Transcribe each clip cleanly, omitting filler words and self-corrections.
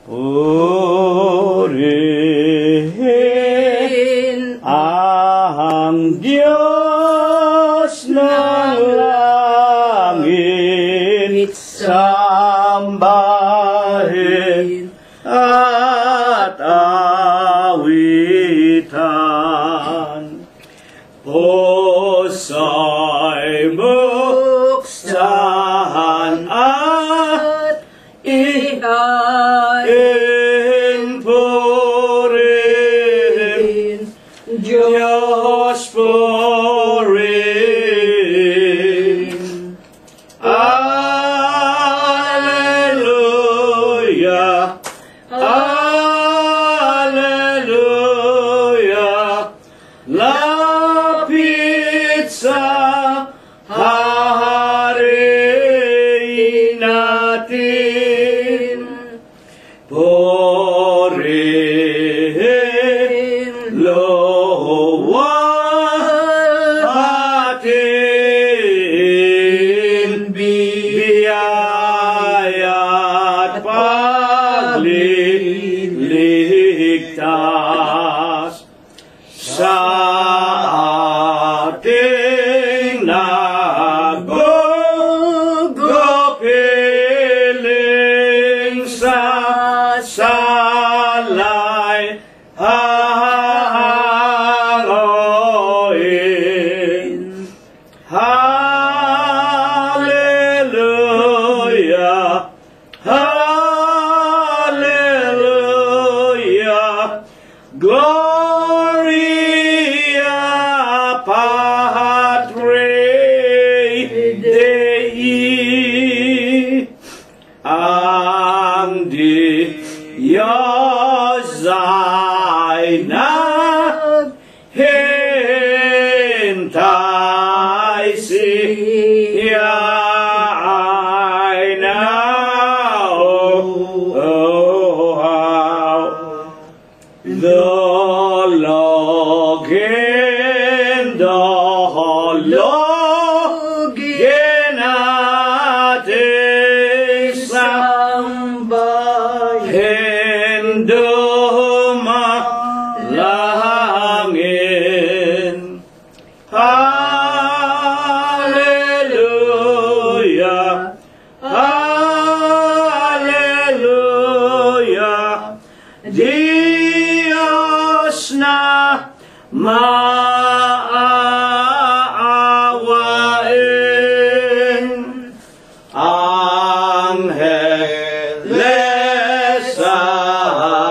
Purihin ang Diyos ng langit, sambahin at awitan. Pusa'y buksan at ihain, purihin, Diyos purihin. Alleluia, Alleluia, lapit sa hari natin. Purihin, luwalhatin, biyaya at pagliligtas sa ating nagugupiling sa salay haroin. Hallelujah, Hallelujah, Gloria Patri Dei. Ang Diyos ay naghintay, siya ay nauuhaw. Lologin, dohologin natin sambahin, dumalangin. Hallelujah, Hallelujah, Diyos na maaawain. Angeles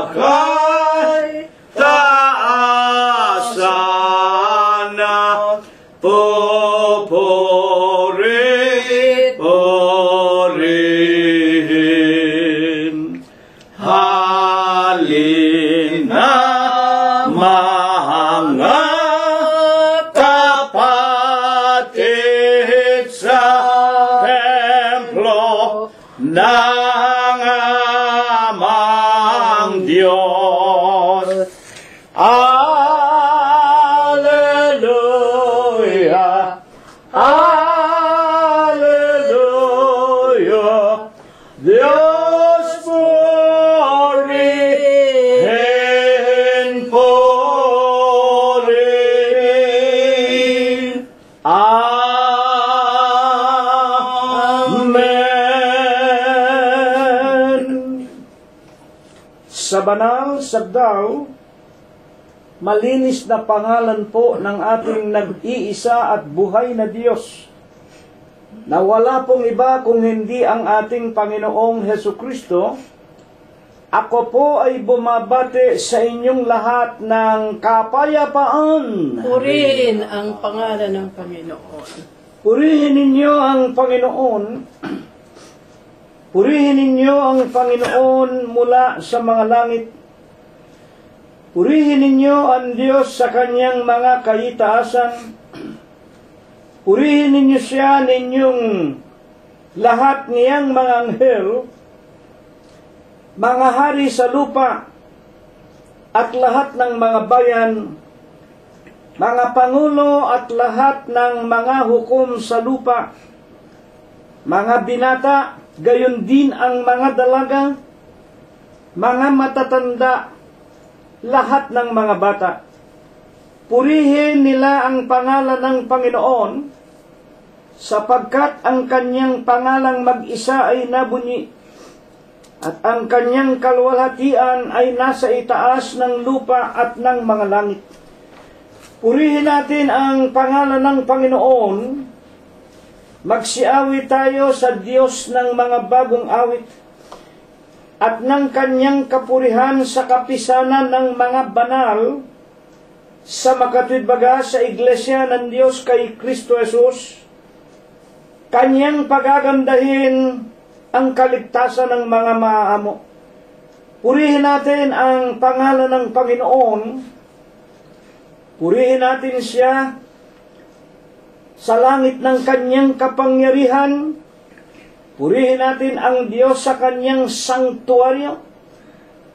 akay taasan na, pupurihin. Halina mga kapatid sa templo ng amang Diyos. Alleluia, Alleluia, Diyos purihin, purihin. Amen. Sa banal sagdaw, malinis na pangalan po ng ating nag-iisa at buhay na Diyos, na wala pong iba kung hindi ang ating Panginoong Hesukristo. Ako po ay bumabati sa inyong lahat ng kapayapaan. Purihin ang pangalan ng Panginoon. Purihin ninyo ang Panginoon. Purihin ninyo ang Panginoon mula sa mga langit. Purihin ninyo ang Diyos sa kanyang mga kaitaasan. Purihin ninyo siya ninyong lahat niyang mga anghel, mga hari sa lupa, at lahat ng mga bayan, mga pangulo at lahat ng mga hukom sa lupa, mga binata, gayon din ang mga dalaga, mga matatanda, lahat ng mga bata. Purihin nila ang pangalan ng Panginoon, sapagkat ang kanyang pangalang mag-isa ay nabunyi, at ang kanyang kaluwalhatian ay nasa itaas ng lupa at ng mga langit. Purihin natin ang pangalan ng Panginoon. Magsiawit tayo sa Diyos ng mga bagong awit at ng kanyang kapurihan sa kapisanan ng mga banal, sa makatwidbaga sa iglesia ng Diyos kay Kristo Jesus. Kanyang pagagandahin ang kaligtasan ng mga maaamo. Purihin natin ang pangalan ng Panginoon. Purihin natin siya sa langit ng kanyang kapangyarihan. Purihin natin ang Diyos sa kanyang sanktuaryo.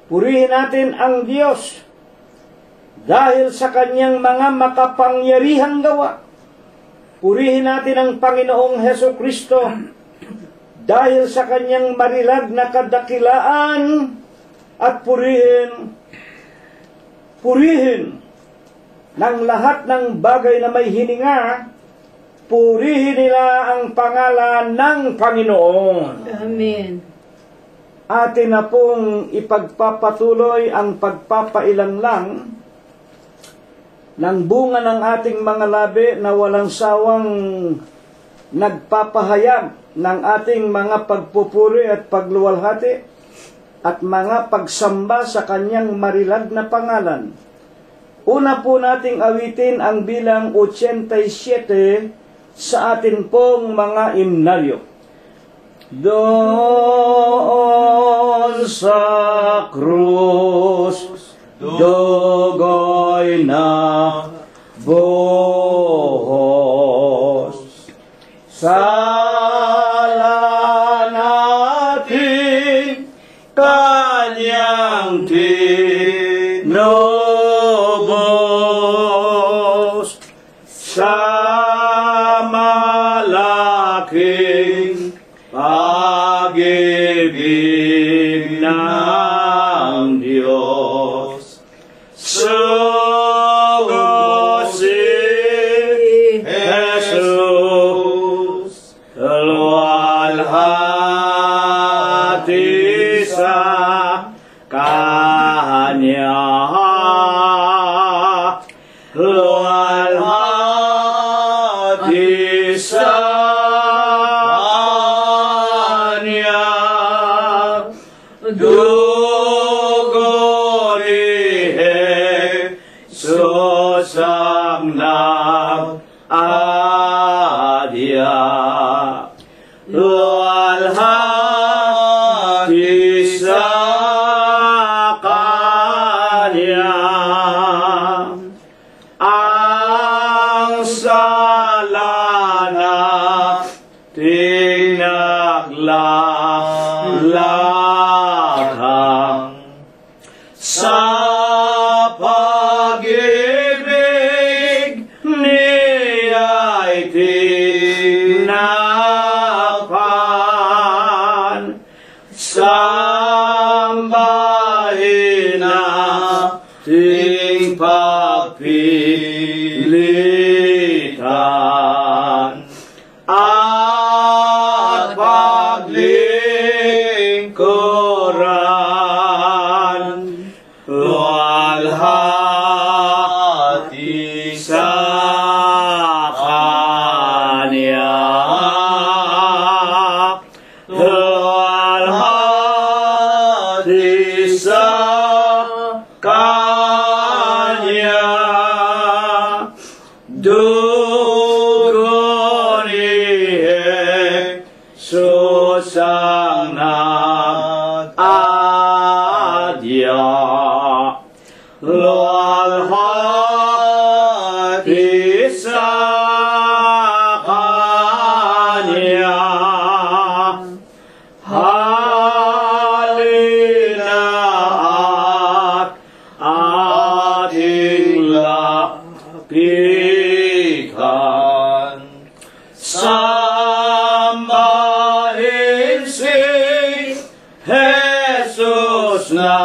Purihin natin ang Diyos dahil sa kanyang mga makapangyarihang gawa. Purihin natin ang Panginoong Hesukristo dahil sa kanyang marilag na kadakilaan, at purihin ng lahat ng bagay na may hininga. Purihin nila ang pangalan ng Panginoon. Amen. Atin na pong ipagpapatuloy ang pagpapailan lang ng bunga ng ating mga labi na walang sawang nagpapahayag ng ating mga pagpupuri at pagluwalhati at mga pagsamba sa kanyang marilag na pangalan. Una po nating awitin ang bilang 87 sa atin pong mga imnaryo. Doon sa krus, dugoy na buhos, sala natin kanyang tinubos, sa malaking pag-ibig ng Diyos. Sugo si Jesus, luwalhati sa Kanya, luwalhati sa Kanya, dugo ni Jesus ang nag-adya, luwalhati sa Kanya. Ang sala nating naglalakhang sa pag-ibig niya'y tinakpan, sambahin nating pagpilitan at paglingkuran, luwalhati sa Kanya, luwalhati sa Kanya, dugo ni Jesus ang nag-adya, luwalhati sa Kanya. Halina at ating lapitan, sambahin si Jesus na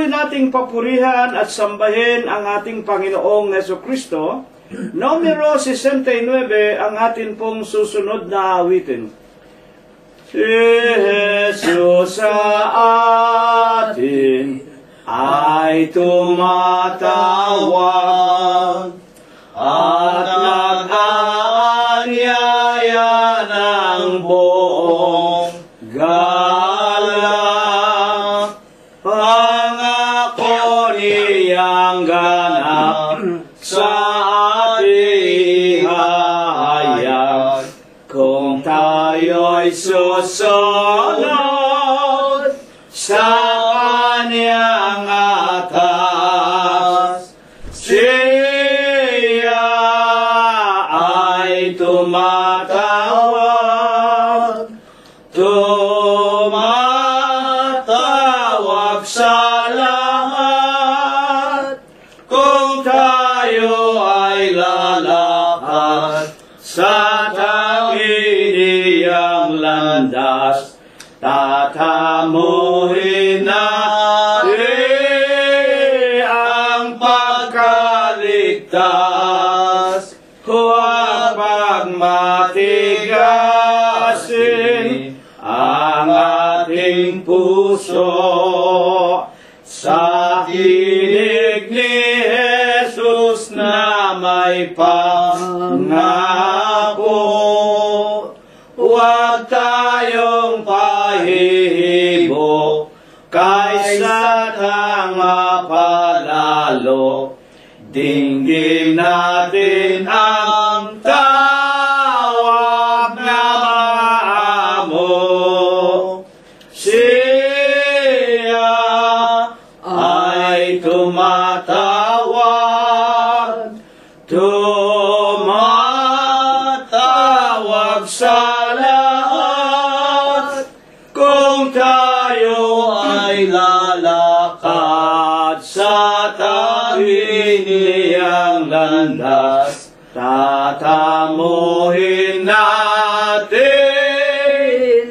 patuloy nating papurihan at sambahin ang ating Panginoong Jesucristo, numero 69 ang atin pong susunod na awitin. Si Jesus sa atin ay tumatawag at nag-aanyaya ng buong galak. Pangako niyang ganap sa ating hayag kung tayo'y susunod sa Kanyang atas. Siya ay tumatawag, tumatawag sa lahat kung tayo ay lalakad sa tanging landas. Tatamuhin natin ang pagkaligtas, huwag pagmatigasin ang ating puso sa tinig ni Jesus na may pangako. Huwag tayong pahihibo kaysa tanga palalo. Dinggin natin ang tawag na maamo. Siya ay tumatawag, tumatawag sa lahat kung tayo ay lalakad sa tanging niyang landas. Tatamuhin natin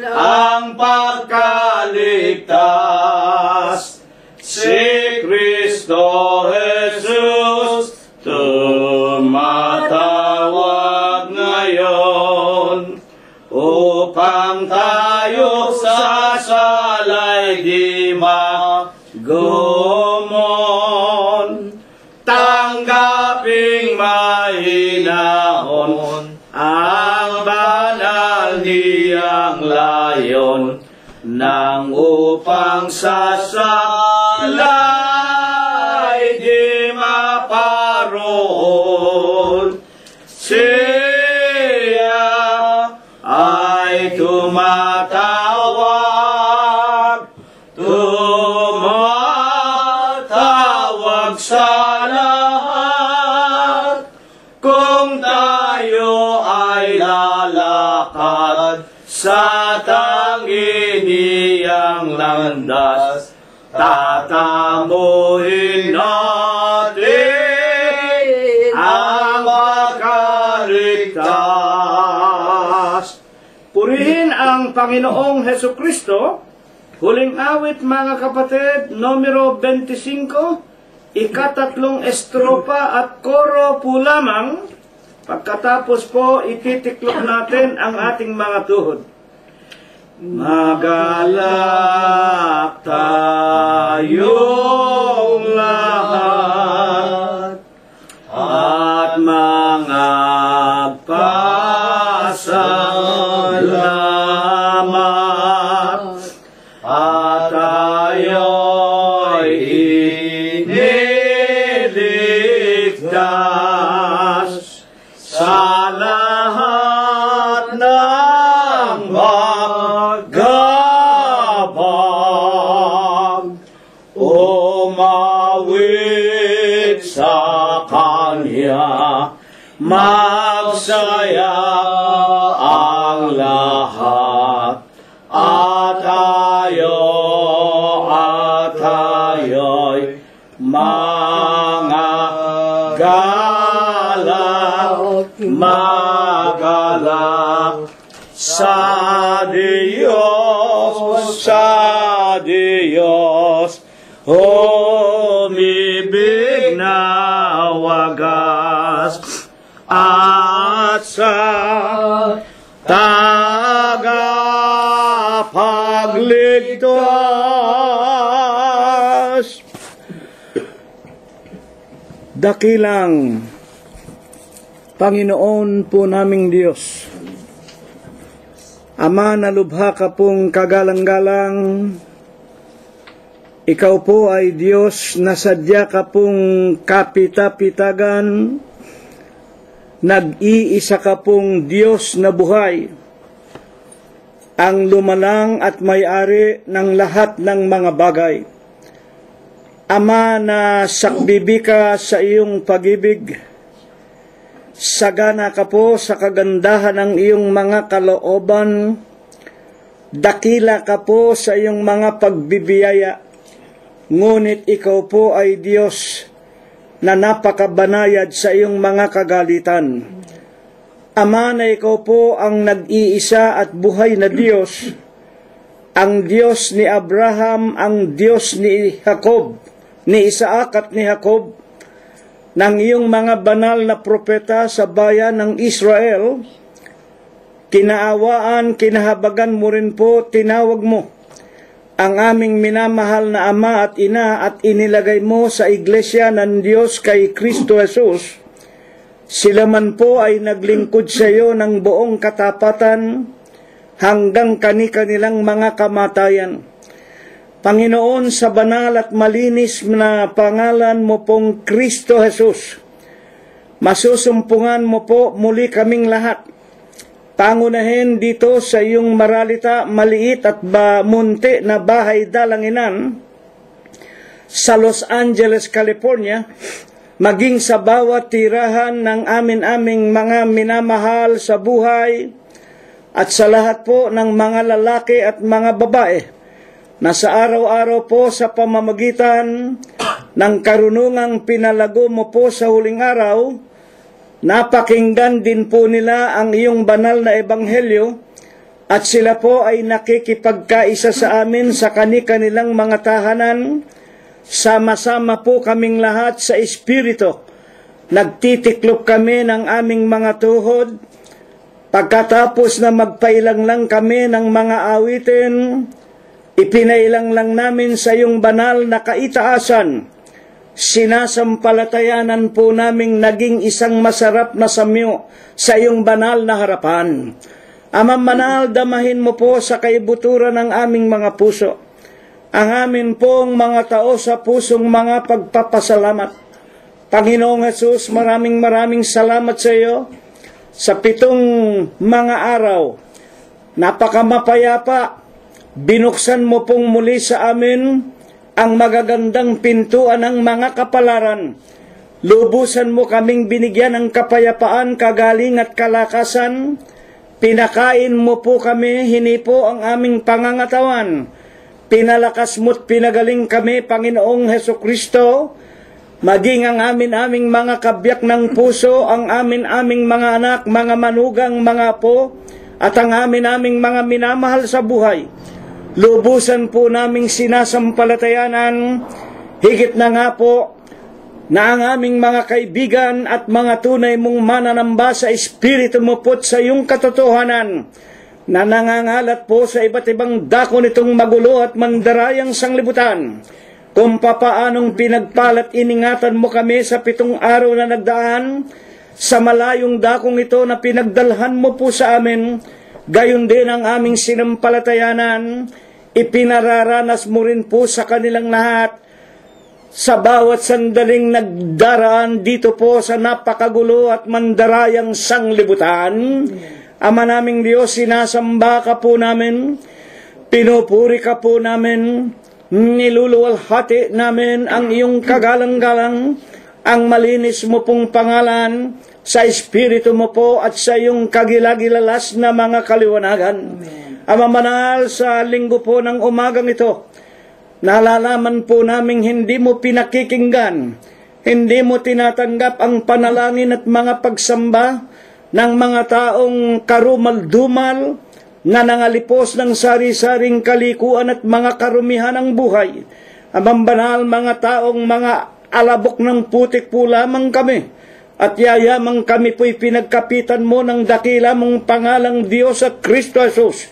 ang pagkaligtas. Si Kristo Jesus tumatawag ngayon upang tayo sa salay di magumon. Tanggaping mahinahon ang banal niyang layon nang upang sa salay di maparoon. Siya ay tumatawag, tumatawag sa lahat kung tayo ay lalakad sa tanging niyang landas. Tatamuhin natin ang makaligtas. Purihin ang Panginoong Jesucristo. Huling awit, mga kapatid, numero 25, ikatatlong estropa at koro po lamang. Pagkatapos po, ititiklop natin ang ating mga tuhod. Magalak tayong lahat at mangagpasalamat at tayo'y iniligtas sa lahat ng magabang. Umawit sa Kanya, magsaya ang lahat, at tayo'y magalak sa Diyos, umibig na wagas at sa tagapagligtas. Dakilang Panginoon po naming Diyos, Ama, na lubha ka pong kagalang-galang. Ikaw po ay Diyos na sadya ka pong kapita-pitagan. Nag-iisa ka pong Diyos na buhay, ang lumalang at may-ari ng lahat ng mga bagay. Ama, na sakbibi ka sa iyong pag-ibig. Sagana ka po sa kagandahan ng iyong mga kalooban. Dakila ka po sa iyong mga pagbibiyaya. Ngunit ikaw po ay Diyos na napakabanayad sa iyong mga kagalitan. Ama, na ikaw po ang nag-iisa at buhay na Diyos, ang Diyos ni Abraham, ang Diyos ni Jacob, ni Isaac at ni Jacob, ng iyong mga banal na propeta sa bayan ng Israel. Kinaawaan, kinahabagan mo rin po, tinawag mo ang aming minamahal na ama at ina at inilagay mo sa iglesia ng Diyos kay Kristo Jesus. Sila man po ay naglingkod sa iyo ng buong katapatan hanggang kani-kanilang mga kamatayan. Panginoon, sa banal at malinis na pangalan mo pong Kristo Jesus, masusumpungan mo po muli kaming lahat. Pangunahin dito sa iyong maralita, maliit at munti na bahay dalanginan sa Los Angeles, California, maging sa bawat tirahan ng aming mga minamahal sa buhay at sa lahat po ng mga lalaki at mga babae na sa araw-araw po sa pamamagitan ng karunungang pinalago mo po sa huling araw, napakinggan din po nila ang iyong banal na ebanghelyo at sila po ay nakikipagkaisa sa amin sa kani-kanilang mga tahanan. Sama-sama po kaming lahat sa Espiritu. Nagtitiklop kami ng aming mga tuhod. Pagkatapos na magpailang lang kami ng mga awitin, ipinailang lang namin sa iyong banal na kaitaasan. Sinasampalatayanan po naming naging isang masarap na samyo sa iyong banal na harapan. Amang manal, damahin mo po sa kaibuturan ng aming mga puso ang amin pong mga tao sa pusong mga pagpapasalamat. Panginoong Jesus, maraming salamat sa iyo sa 7 mga araw. Napakamapayapa, binuksan mo pong muli sa amin ang magagandang pintuan ng mga kapalaran. Lubusan mo kaming binigyan ng kapayapaan, kagaling at kalakasan. Pinakain mo po kami, hinipo ang aming pangangatawan. Pinalakas mo't pinagaling kami, Panginoong Hesukristo, maging ang aming mga kabyak ng puso, ang aming mga anak, mga manugang, mga apo, at ang aming mga minamahal sa buhay. Lubusan po naming sinasampalatayanan, higit na nga po, na ang aming mga kaibigan at mga tunay mong mananamba sa Espiritu mo po't sa iyong katotohanan, na nangangalat po sa iba't ibang dako nitong magulo at mandarayang sanglibutan, kung papaanong pinagpalat iningatan mo kami sa 7 araw na nagdaan, sa malayong dakong ito na pinagdalhan mo po sa amin, gayon din ang aming sinampalatayanan, ipinararanas mo rin po sa kanilang lahat, sa bawat sandaling nagdaraan dito po sa napakagulo at mandarayang sanglibutan. Ama naming Diyos, sinasamba ka po namin, pinupuri ka po namin, niluluwalhati namin ang iyong kagalang-galang, ang malinis mo pong pangalan, sa Espiritu mo po at sa iyong kagilagilalas na mga kaliwanagan. Ama manal, sa linggo po ng umagang ito, nalalaman po naming hindi mo pinakikinggan, hindi mo tinatanggap ang panalangin at mga pagsamba ng mga taong karumal-dumal na nangalipos ng sari-saring kalikuan at mga karumihan ng buhay. Amang banal, mga taong mga alabok ng putik po lamang kami, at yayamang kami po'y pinagkapitan mo ng dakila mong pangalang Diyos at Kristo Jesus,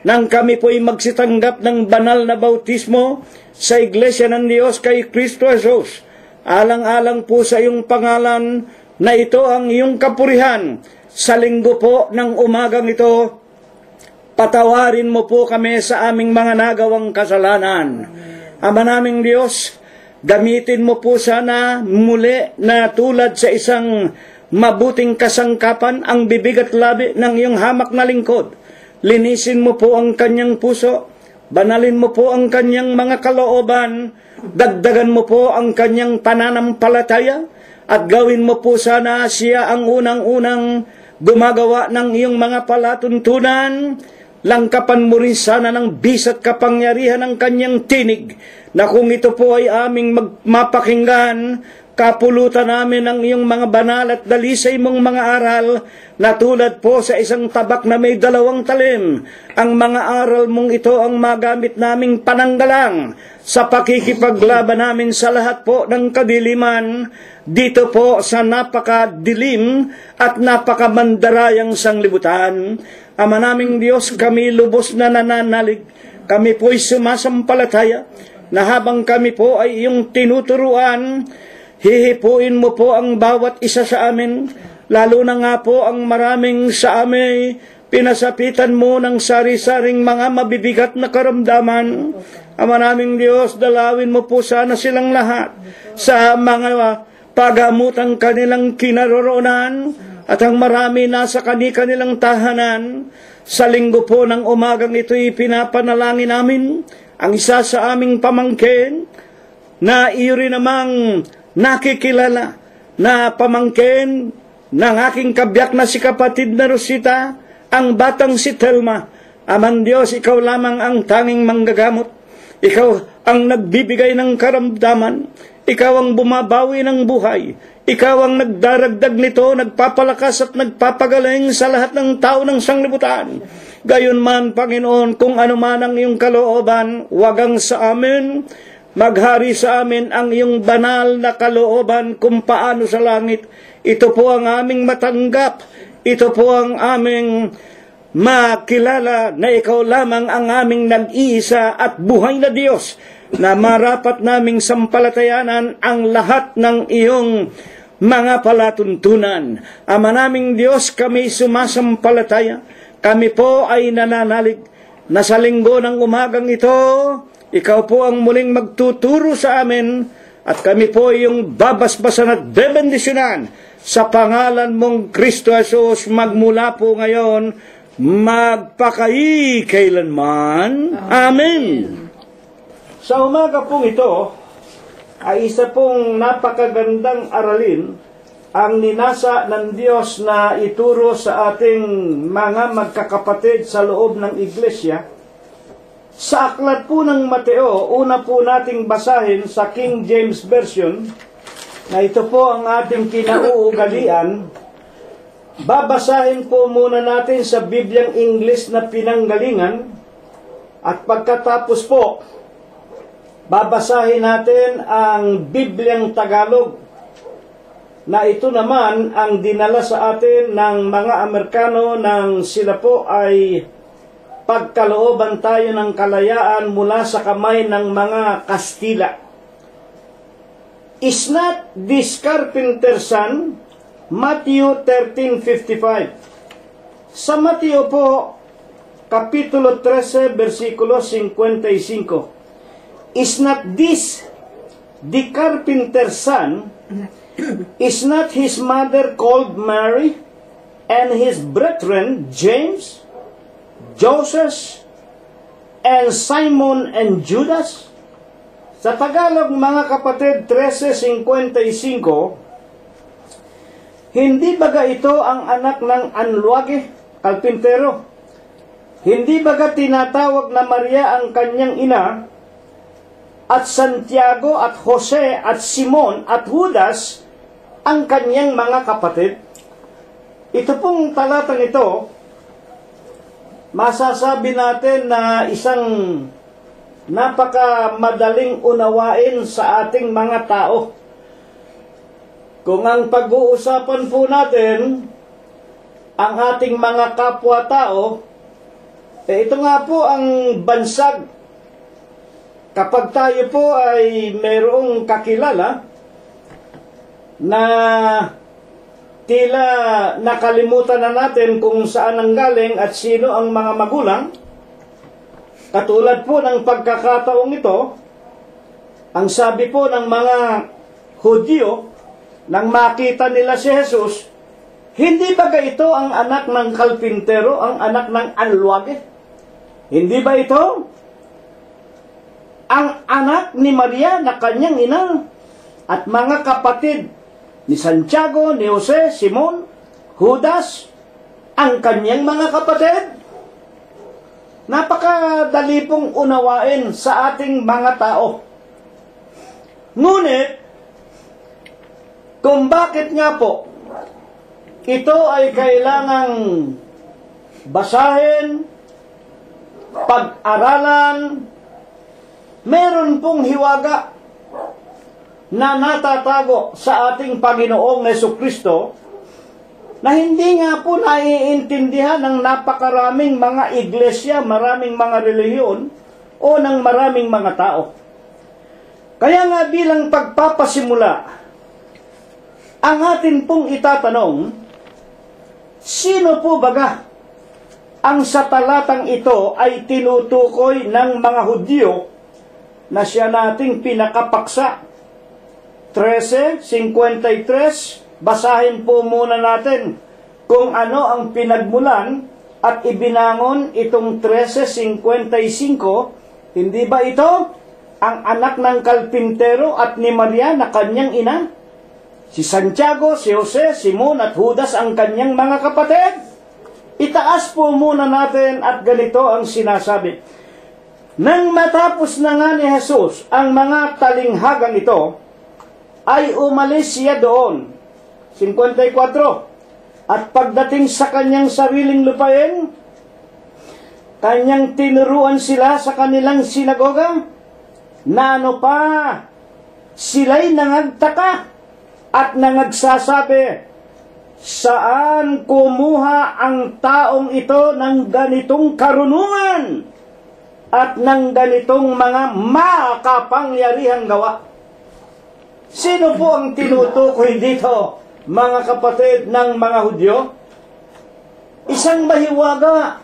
nang kami po'y magsitanggap ng banal na bautismo sa Iglesia ng Diyos kay Kristo Jesus. Alang-alang po sa iyong pangalan na ito ang iyong kapurihan. Sa linggo po ng umagang ito, patawarin mo po kami sa aming mga nagawang kasalanan. Ama naming Diyos, gamitin mo po sana muli na tulad sa isang mabuting kasangkapan ang bibig at labi ng iyong hamak na lingkod. Linisin mo po ang kanyang puso, banalin mo po ang kanyang mga kalooban, dagdagan mo po ang kanyang pananampalataya, at gawin mo po sana siya ang unang-unang gumagawa ng iyong mga palatuntunan. Langkapan mo rin sana ng bisat kapangyarihan ng kanyang tinig, na kung ito po ay aming mapakinggan, kapulutan namin ang iyong mga banal at dalisay mong mga aral, na tulad po sa isang tabak na may 2 talim. Ang mga aral mong ito ang magamit naming pananggalang sa pakikipaglaban namin sa lahat po ng kadiliman dito po sa napakadilim at napakamandarayang sanglibutan. Ama naming Diyos, kami lubos na nananalig, kami po'y sumasampalataya na habang kami po ay iyong tinuturuan, hihipuin mo po ang bawat isa sa amin, lalo na nga po ang maraming sa amin pinasapitan mo ng sari-saring mga mabibigat na karamdaman. Ama naming Diyos, dalawin mo po sana silang lahat sa mga pagamutan kanilang kinaroroonan, at ang marami nasa kanilang tahanan. Sa linggo po ng umagang ito'y pinapanalangin namin ang isa sa aming pamangkin na iyo rin namang nakikilala na pamangkin ng aking kabiyak na si kapatid na Rosita, ang batang si Telma. Amang Diyos, ikaw lamang ang tanging manggagamot. Ikaw ang nagbibigay ng karamdaman. Ikaw ang bumabawi ng buhay. Ikaw ang nagdaragdag nito, nagpapalakas at nagpapagaling sa lahat ng tao ng sanglibutan. Gayon man, Panginoon, kung ano man ang iyong kalooban, wagang sa amin. Maghari sa amin ang iyong banal na kalooban kung paano sa langit. Ito po ang aming matanggap. Ito po ang aming makilala na ikaw lamang ang aming nag-iisa at buhay na Diyos, na marapat naming sampalatayanan ang lahat ng iyong mga palatuntunan. Ama naming Diyos, kami sumasampalataya. Kami po ay nananalig na sa linggo ng umagang ito, ikaw po ang muling magtuturo sa amin, at kami po yung babasbasan at bebendisyonan sa pangalan mong Kristo Jesus, magmula po ngayon, magpakailanman. Amen. Sa umaga pong ito, ay isa pong napakagandang aralin ang ninasa ng Diyos na ituro sa ating mga magkakapatid sa loob ng iglesia. Sa aklat po ng Mateo, una po nating basahin sa King James Version, na ito po ang ating kinauugalian. Babasahin po muna natin sa Bibliang English na pinanggalingan, at pagkatapos po, babasahin natin ang Bibliang Tagalog, na ito naman ang dinala sa atin ng mga Amerikano nang sila po ay pagkalooban tayo ng kalayaan mula sa kamay ng mga Kastila. Is not this carpenter's son? Matthew 13:55. Sa Mateo po, Kapitulo 13, versikulo 55. Is not this the carpenter's son? Is not his mother called Mary, and his brethren James, Joseph, and Simon and Judas? Sa Tagalog, mga kapatid, 13:55, hindi baga ito ang anak ng Anluage, kalpintero? Hindi baga tinatawag na Maria ang kanyang ina, at Santiago at Jose at Simon at Judas ang kanyang mga kapatid? Ito pong talatang ito, masasabi natin na isang napaka madaling unawain sa ating mga tao. Kung ang pag-uusapan po natin ang ating mga kapwa-tao, ito nga po ang bansag. Kapag tayo po ay mayroong kakilala na tila nakalimutan na natin kung saan ang galing at sino ang mga magulang, katulad po ng pagkakataong ito, ang sabi po ng mga Hudyo, nang makita nila si Jesus, hindi ba ito ang anak ng kalpintero, ang anak ng alwage? Hindi ba ito ang anak ni Maria na kanyang ina at mga kapatid ni Santiago, ni Jose, Simon, Judas, ang kanyang mga kapatid? Napakadali pong unawain sa ating mga tao. Ngunit, kung bakit nga po ito ay kailangang basahin, pag-aralan, meron pong hiwaga na natatago sa ating Panginoong Jesucristo na hindi nga po naiintindihan ng napakaraming mga iglesia, maraming mga relihiyon o ng maraming mga tao. Kaya nga bilang pagpapasimula, ang atin pong itatanong, sino po baga ang sa talatang ito ay tinutukoy ng mga Hudyo na siya nating pinakapaksa? 13:53, basahin po muna natin kung ano ang pinagmulan at ibinangon itong 13:55. Hindi ba ito ang anak ng kalpintero at ni Maria na kanyang ina? Si Santiago, si Jose, Simon at Judas ang kanyang mga kapatid. Itaas po muna natin at ganito ang sinasabi. Nang matapos na nga ni Jesus ang mga talinghagang ito, ay umalis siya doon. 54. At pagdating sa kanyang sariling lupain, kanyang tinuruan sila sa kanilang sinagoga, na ano pa, sila'y nangagtaka at nangagsasabi, saan kumuha ang taong ito ng ganitong karunungan at ng ganitong mga makapangyarihang gawa? Sino po ang tinutukoy dito, mga kapatid ng mga Hudyo? Isang mahiwaga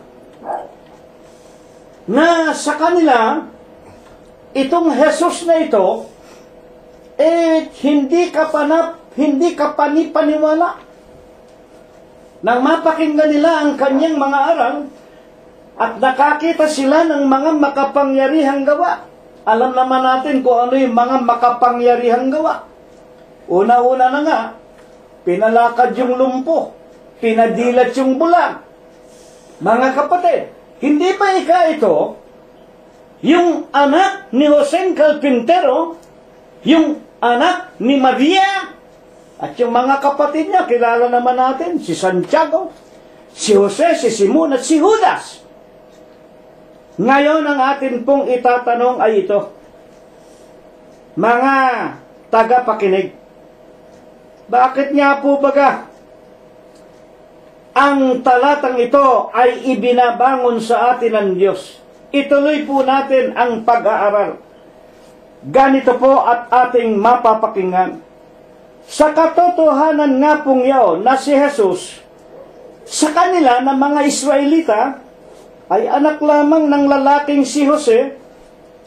na sa kanila, itong Jesus na ito, hindi ka panipaniwala. Nang mapakinggan nila ang kanyang mga aral at nakakita sila ng mga makapangyarihang gawa. Alam naman natin kung ano yung mga makapangyarihang gawa. Una-una na nga, pinalakad yung lumpo, pinadilat yung bulag. Mga kapatid, hindi ba ito yung anak ni Jose Carpintero, yung anak ni Maria, at yung mga kapatid niya, kilala naman natin, si Santiago, si Jose, si Simon, at si Judas. Ngayon, ang atin pong itatanong ay ito. Mga tagapakinig, bakit nga po baga ang talatang ito ay ibinabangon sa atin ng Diyos? Ituloy po natin ang pag-aaral. Ganito po at ating mapapakinggan. Sa katotohanan nga pong yaon na si Jesus, sa kanila na mga Israelita, ay anak lamang ng lalaking si Jose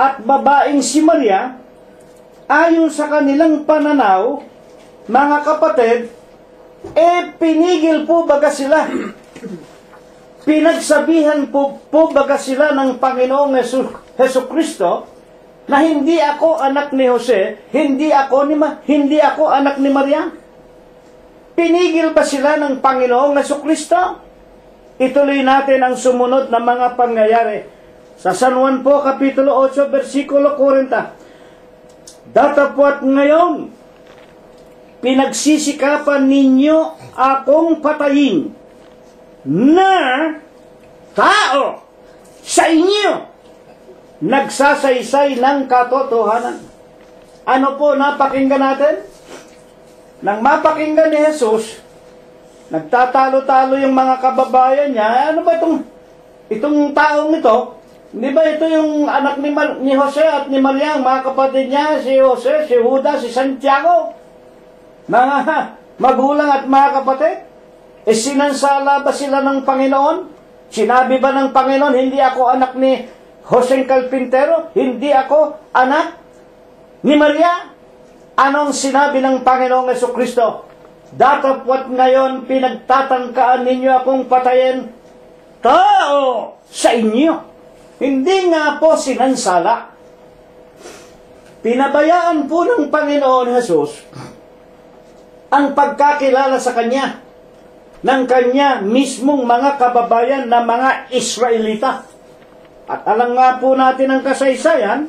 at babaeng si Maria. Ayon sa kanilang pananaw, mga kapatid, pinigil po baga sila. Pinagsabihan po baga sila ng Panginoong Jesucristo na hindi ako anak ni Jose, hindi ako anak ni Maria. Pinigil ba sila ng Panginoong Jesucristo? Ituloy natin ang sumunod na mga pangyayari. Sa San Juan po, Kapitulo 8, versikulo 40. Datapwat ngayon, pinagsisikapan ninyo akong patayin na tao sa inyo. nagsasaysay ng katotohanan. Ano po napakinggan natin? Nang mapakinggan ni Jesus, nagtatalo-talo yung mga kababayan niya. Ano ba itong taong ito? Di ba ito yung anak ni Jose at ni Maria, mga kapatid niya, si Jose, si Judas, si Santiago? Mga magulang at mga kapatid? Sinansala ba sila ng Panginoon? Sinabi ba ng Panginoon, hindi ako anak ni Jose Carpintero? Hindi ako anak ni Maria? Anong sinabi ng Panginoong Jesucristo? Datapwat ngayon pinagtatangkaan ninyo akong patayin tao sa inyo. Hindi nga po sinansala. Pinabayaan po ng Panginoon Jesus ang pagkakilala sa Kanya ng Kanya mismong mga kababayan na mga Israelita. At alam nga po natin ang kasaysayan,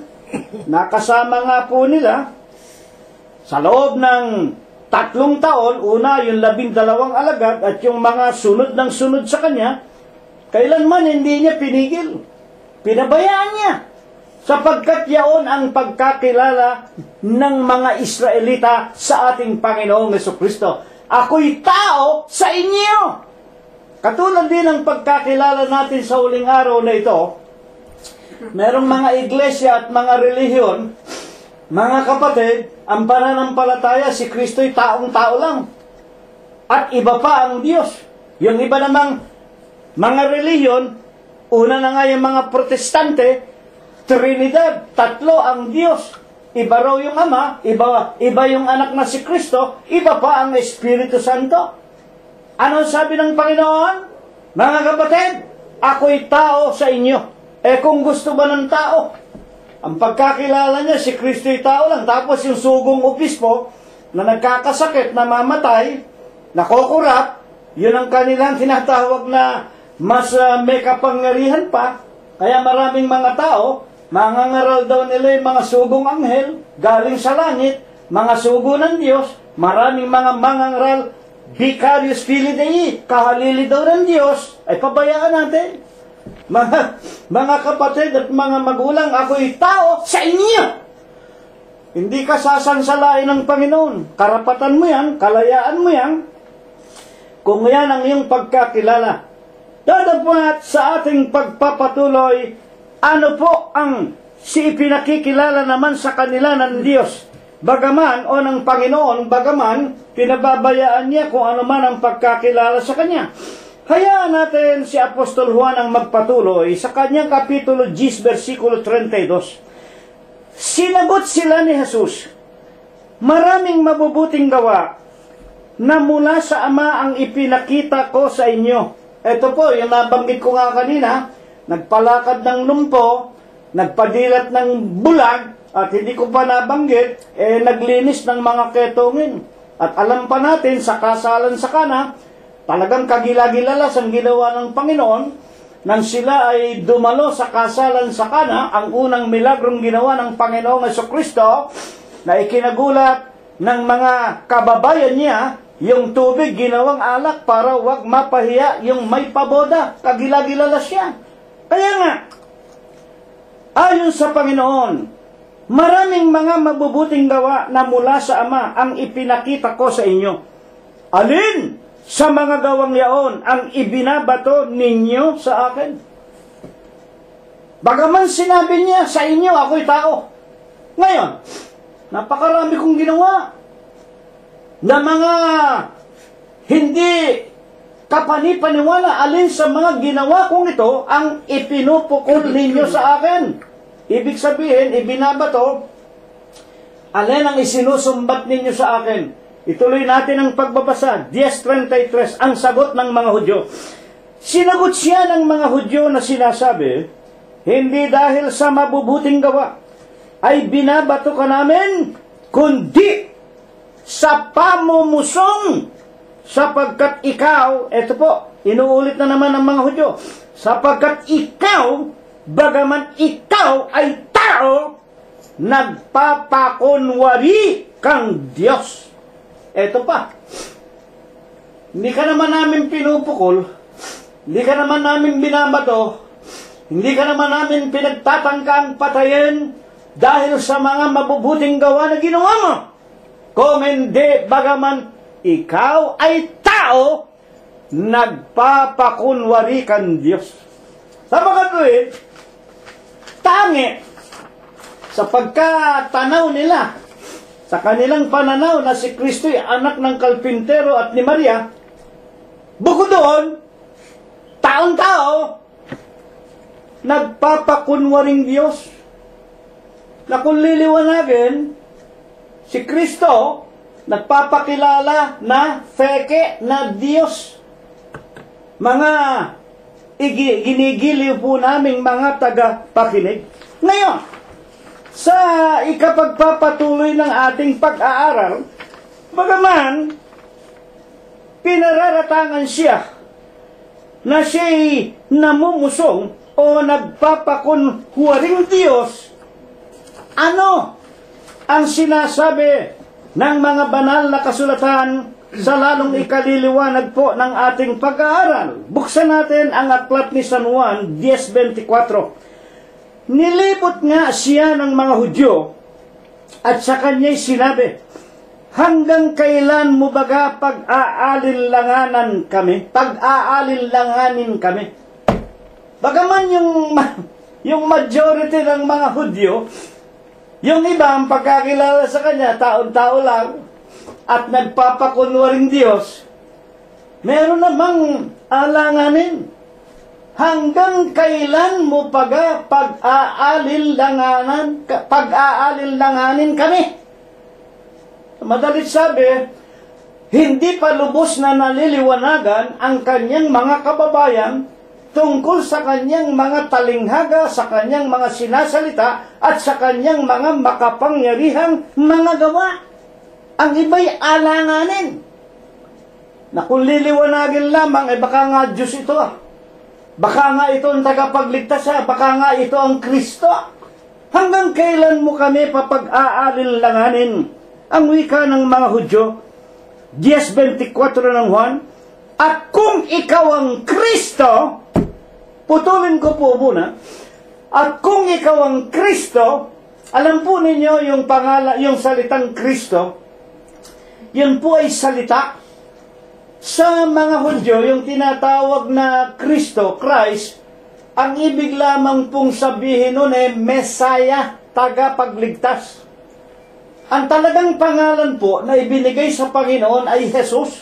nakasama nga po nila sa loob ng 3 taon, una yung 12 alagad at yung mga sunod ng sunod sa Kanya, kailanman hindi niya pinigil. Pinabayaan niya. Sapagkat yaon ang pagkakilala ng mga Israelita sa ating Panginoong Jesucristo. Ako'y tao sa inyo. Katulad din ang pagkakilala natin sa huling araw na ito, merong mga iglesia at mga relihiyon, mga kapatid, ang pananampalataya si Kristo'y taong-tao lang. At iba pa ang Diyos. Yung iba namang mga relihiyon, una na nga yung mga protestante, Trinidad, 3 ang Diyos. Iba raw yung Ama, iba yung anak na si Kristo, iba pa ang Espiritu Santo. Ano sabi ng Panginoon? Mga kapatid, ako'y tao sa inyo. Kung gusto ba ng tao, ang pagkakilala niya, si Kristo'y tao lang. Tapos yung sugong obispo na nagkakasakit, namamatay, nakokorap, yun ang kanilang tinatawag na mas may kapangyarihan pa. Kaya maraming mga tao, mangangaral daw nila yung mga sugong anghel, galing sa langit, mga sugo ng Diyos, maraming mga mangangaral, Vicarious Filii Dei, kahalili daw ng Diyos, ay pabayaan natin. Mga kapatid at mga magulang, ako'y tao sa inyo. Hindi ka sasansalain ng Panginoon. Karapatan mo yan, kalayaan mo yan, kung yan ang iyong pagkakilala. Dadapat sa ating pagpapatuloy, ano po ang ipinakikilala naman sa kanila ng Diyos? Bagaman o ng Panginoon, bagaman pinababayaan niya kung ano man ang pagkakilala sa Kanya. Hayaan natin si Apostol Juan ang magpatuloy sa kanyang kapitulo 10, versikulo 32. Sinagot sila ni Jesus, maraming mabubuting gawa na mula sa Ama ang ipinakita ko sa inyo. Ito po, yung nabanggit ko nga kanina, nagpalakad ng lumpo, nagpadilat ng bulag, at hindi ko pa nabanggit, naglinis ng mga ketongin. At alam pa natin, sa kasalan sa Kana, talagang kagila-gilalas ang ginawa ng Panginoon nang sila ay dumalo sa kasalan sa Kana, ang unang milagrong ginawa ng Panginoong Jesucristo na ikinagulat ng mga kababayan niya, yung tubig ginawang alak para wag mapahiya yung may paboda. Kagila-gilalas siya. Kaya nga, ayon sa Panginoon, maraming mga mabubuting gawa na mula sa Ama ang ipinakita ko sa inyo. Alin sa mga gawang yaon ang ibinabato ninyo sa akin? Bagaman sinabi niya, sa inyo ako'y tao. Ngayon, napakarami kong ginawa na mga hindi kapanipaniwala. Alin sa mga ginawa kong ito ang ipinupukol ninyo sa akin? Ibig sabihin, ibinabato, alin ang isinusumbat ninyo sa akin? Ituloy natin ang pagbabasa. 10:33, ang sagot ng mga Hudyo. Sinagot siya ng mga Hudyo na sinasabi, hindi dahil sa mabubuting gawa ay binabato ka namin, kundi sa pamumusong, sapagkat ikaw, eto po, inuulit na naman ng mga Hudyo, sapagkat ikaw, bagaman ikaw ay tao, nagpapakunwari kang Diyos. Eto pa, hindi ka naman namin pinupukol, hindi ka naman namin binabato, Hindi ka naman namin pinagtatangkang patayin dahil sa mga mabubuting gawa na ginawa mo. Kung hindi, bagaman ikaw ay tao, nagpapakunwari kang Diyos. Sa mga tuwid, tangi sa pagkatanaw nila, sa kanilang pananaw na si Kristo ay anak ng kalpintero at ni Maria, bukod doon, taon-tao, nagpapakunwaring Diyos. Na kung liliwanagin, si Kristo, nagpapakilala na feke na Diyos. Mga ginigiliw po naming mga tagapakinig. Ngayon, sa ikapagpapatuloy ng ating pag-aaral, bagaman, pinararatangan siya na siya'y namumusong o nagpapakunwaring Diyos, ano ang sinasabi ng mga banal na kasulatan sa lalong ikaliliwanag po ng ating pag-aaral? Buksan natin ang aklat ni San Juan 10:24. Nilibot nga siya ng mga Hudyo at sa kanya'y sinabi, hanggang kailan mo baga pag-aalinlanganin kami? Bagaman yung majority ng mga Hudyo, yung iba ang pagkakilala sa kanya, taon-tao lang, at nagpapakunwaring Diyos, meron namang alanganin. Hanggang kailan mo pag-aalinlanganin kami? Madalit sabi, hindi pa lubos na naliliwanagan ang kanyang mga kababayan tungkol sa kanyang mga talinghaga, sa kanyang mga sinasalita, at sa kanyang mga makapangyarihang mga gawa. Ang iba'y alanganin. Na kung liliwanagin lamang, baka nga Diyos ito. Baka nga ito ang tagapagligtas. Baka nga ito ang Kristo. Hanggang kailan mo kami papag-aalinlanganin? Ang wika ng mga Hudyo, 10:24 ng Juan, at kung ikaw ang Kristo, putulin ko po muna, at kung ikaw ang Kristo, alam po ninyo yung yung salitang Kristo, yun po ay salita. Sa mga Hudyo, yung tinatawag na Kristo, Christ, ang ibig lamang pong sabihin nun ay Messiah, tagapagligtas. Ang talagang pangalan po na ibinigay sa Panginoon ay Jesus.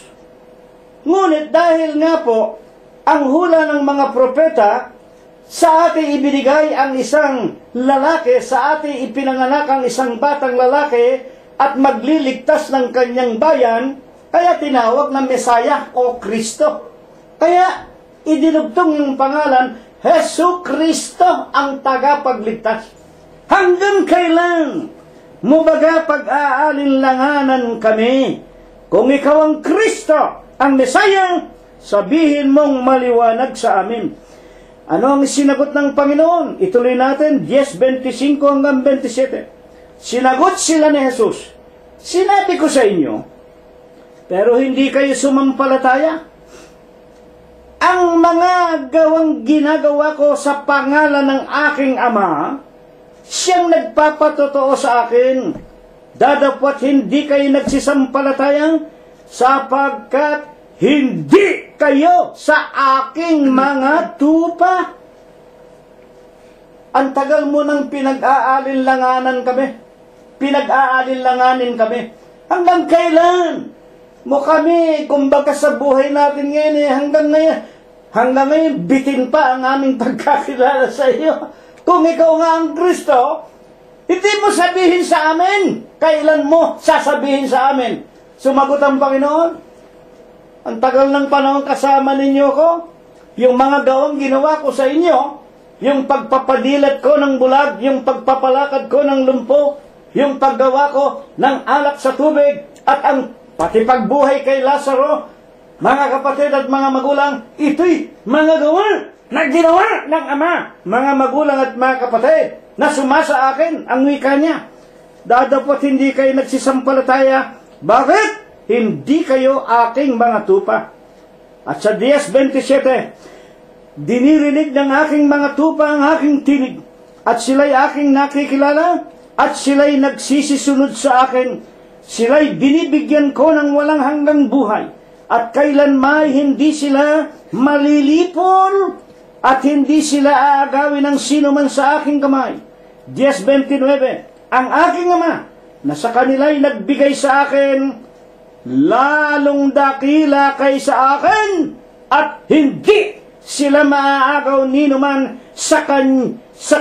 Ngunit dahil nga po, ang hula ng mga propeta, sa ating ibinigay ang isang lalaki, sa ating ipinanganak ang isang batang lalaki, at magliligtas ng kanyang bayan, kaya tinawag na Mesaya o Kristo. Kaya idinugtong yung pangalan, Jesu Kristo ang tagapagligtas. Hanggang kailan mo baga pag-aalinlanganan kami? Kung ikaw ang Kristo, ang Mesaya, sabihin mong maliwanag sa amin. Ano ang sinagot ng Panginoon? Ituloy natin, 10:25 hanggang 27. Sinagot sila ni Jesus, sinabi ko sa inyo, pero hindi kayo sumampalataya. Ang mga gawang ginagawa ko sa pangalan ng aking Ama, siyang nagpapatotoo sa akin. Dadapot hindi kayo nagsisampalatayang sapagkat hindi kayo sa aking mga tupa. Ang tagal mo nang pinag-aalinlanganin kami. Hanggang kailan mo kami, kumbaga sa buhay natin ngayon, hanggang ngayon, bitin pa ang aming pagkakilala sa iyo. Kung ikaw nga ang Kristo, hindi mo sabihin sa amin. Kailan mo sasabihin sa amin? Sumagot ang Panginoon, ang tagal ng panahon kasama ninyo ko, yung mga gawang ginawa ko sa inyo, yung pagpapadilat ko ng bulag, yung pagpapalakad ko ng lumpo, yung paggawa ko ng alak sa tubig, at ang pati pagbuhay kay Lazaro, mga kapatid at mga magulang, ito'y mga gawa na ginawa ng Ama. Mga magulang at mga kapatid, na sumasa akin, ang wika niya. Dadapot hindi kayo nagsisampalataya. Bakit? Hindi kayo aking mga tupa. At sa 10:27, Dinirinig ng aking mga tupa ang aking tinig, at sila'y aking nakikilala, at sila'y nagsisisunod sa akin. Sila'y binibigyan ko ng walang hanggang buhay, at kailanman hindi sila malilipol, at hindi sila aagawin ng sino man sa aking kamay. 10:29, ang aking Ama na sa kanila'y nagbigay sa akin, lalong dakila kaysa akin, at hindi sila maaagaw nino man sa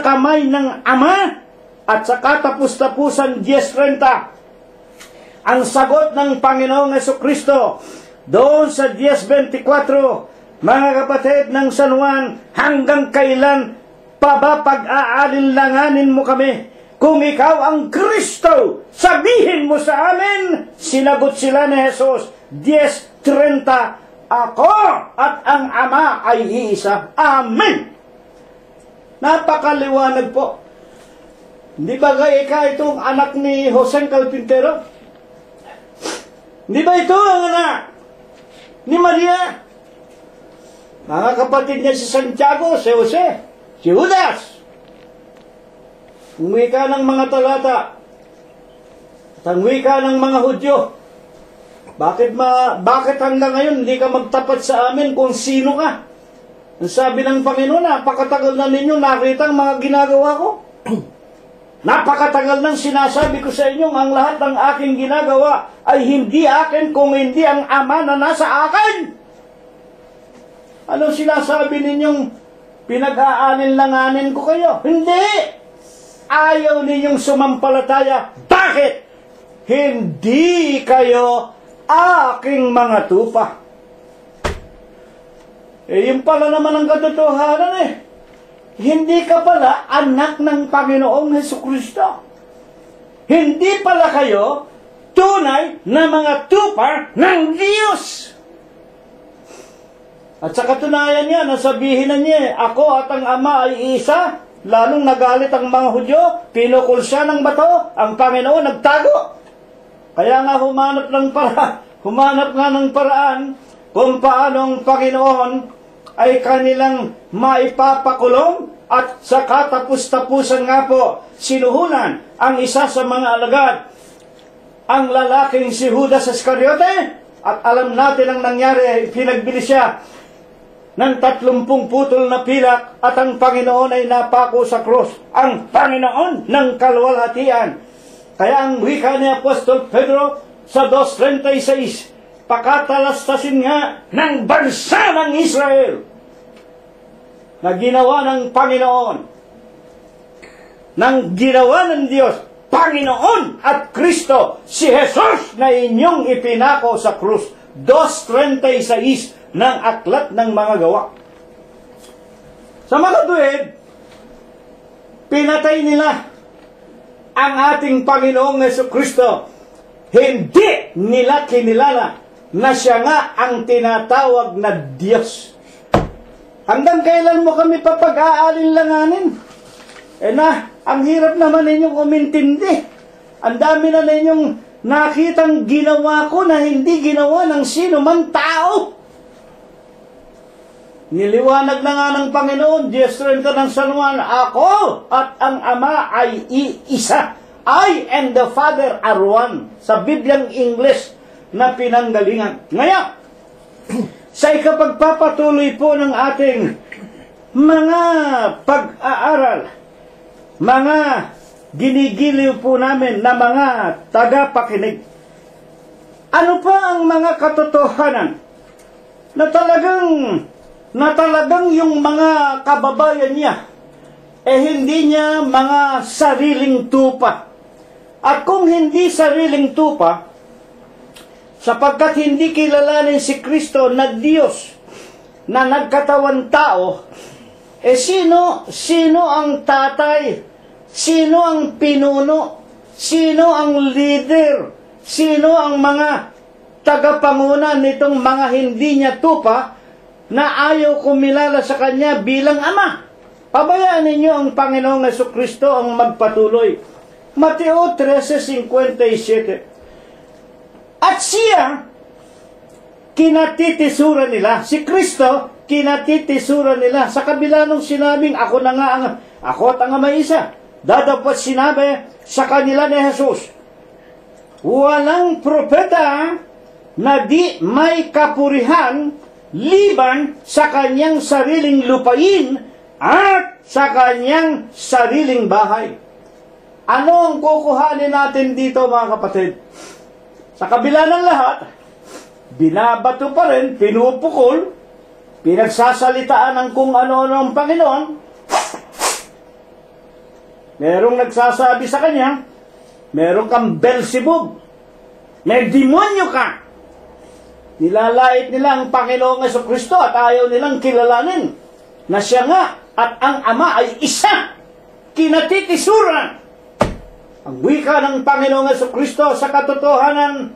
kamay ng Ama. At sa katapus-tapusan 10:30, ang sagot ng Panginoong Jesucristo doon sa 10:24, mga kapatid ng San Juan, hanggang kailan pa ba pag-aalinlanganin mo kami? Kung ikaw ang Kristo, sabihin mo sa amin. Sinagot sila ni Jesus, 10:30, ako at ang Ama ay iisa. Amen. Napakaliwanag po. Hindi ba ikaw itong anak ni Jose Carpintero? Hindi ba ito ang anak ni Maria? Mga kapatid niya si Santiago, si Jose, si Judas. Ang wika ng mga talata at ang wika ng mga Hudyo. Bakit hanggang ngayon hindi ka magtapat sa amin kung sino ka? Ang sabi ng Panginoon, napakatagal na ninyo nakita ang mga ginagawa ko. Napakatagal nang sinasabi ko sa inyo, ang lahat ng aking ginagawa ay hindi akin kung hindi ang Ama na nasa akin. Anong sinasabi ninyong pinag-aanin-langanin ko kayo? Hindi! Ayaw ninyong sumampalataya. Bakit? Hindi kayo aking mga tupa. Yun pala naman ang katotohanan eh. Hindi ka pala anak ng Panginoong Jesucristo. Hindi pala kayo tunay na mga tupa ng Diyos. At sa katunayan niya, nasabihin na niya, ako at ang Ama ay isa. Lalong nagalit ang mga Hudyo, pinukul siya ng bato, ang Panginoon nagtago. Kaya nga humanap nga ng paraan kung paano ang Panginoon ay kanilang maipapakulong, at sa katapus-tapusan nga po, sinuhunan ang isa sa mga alagad, ang lalaking si Judas Iscariote, at alam natin ang nangyari, pinagbili siya ng 30 putol na pilak, at ang Panginoon ay napako sa krus, ang Panginoon ng kaluwalhatian. Kaya ang wika ni Apostol Pedro sa 2:36, pakatalastasin nga ng bansa ng Israel na ginawa ng Panginoon, ng ginawa ng Diyos, Panginoon at Kristo, si Jesus na inyong ipinako sa krus. 2:36 ng Aklat ng Mga Gawa. Sa mga tuwid, pinatay nila ang ating Panginoong Jesucristo. Hindi nila kinilala na siya nga ang tinatawag na Diyos. Hanggang kailan mo kami papag-aalinlanganin? Ang hirap naman ninyong umintindi. Ang dami na ninyong nakitang ginawa ko na hindi ginawa ng sino man tao. Niliwanag na nga ng Panginoon, 10:30 ng San Juan, ako at ang Ama ay iisa. I and the Father are one. Sa Bibliang English na pinanggalingan. Ngayon, sa ikapagpapatuloy po ng ating mga pag-aaral, mga ginigiliw po namin na mga tagapakinig, ano pa ang mga katotohanan na talagang yung mga kababayan niya hindi niya mga sariling tupa? At kung hindi sariling tupa, sapagkat hindi kilalanin si Kristo na Diyos na nagkatawan tao, sino ang tatay? Sino ang pinuno? Sino ang leader? Sino ang mga tagapanguna nitong mga hindi niya tupa na ayaw kumilala sa Kanya bilang Ama? Pabayaan ninyo ang Panginoong Jesucristo ang magpatuloy. Mateo 13:57. At siya, kinatitisura nila, si Kristo, kinatitisuran nila. Sa kabila nung sinabing, ako at ang Ama isa, dadapot sinabi sa kanila ni Jesus, walang propeta na di may kapurihan liban sa kanyang sariling lupain at sa kanyang sariling bahay. Ano ang kukuhanin natin dito, mga kapatid? Sa kabila ng lahat, binabato pa rin, pinupukol, pinagsasalitaan ng kung ano-ano ang Panginoon. Merong nagsasabi sa kanya, meron kang Beelzebub, may demonyo ka. Nilalait nila ang Panginoong Jesucristo at ayaw nilang kilalanin na siya nga at ang Ama ay isa. Kinatitisuran. Ang wika ng Panginoong Jesucristo sa katotohanan,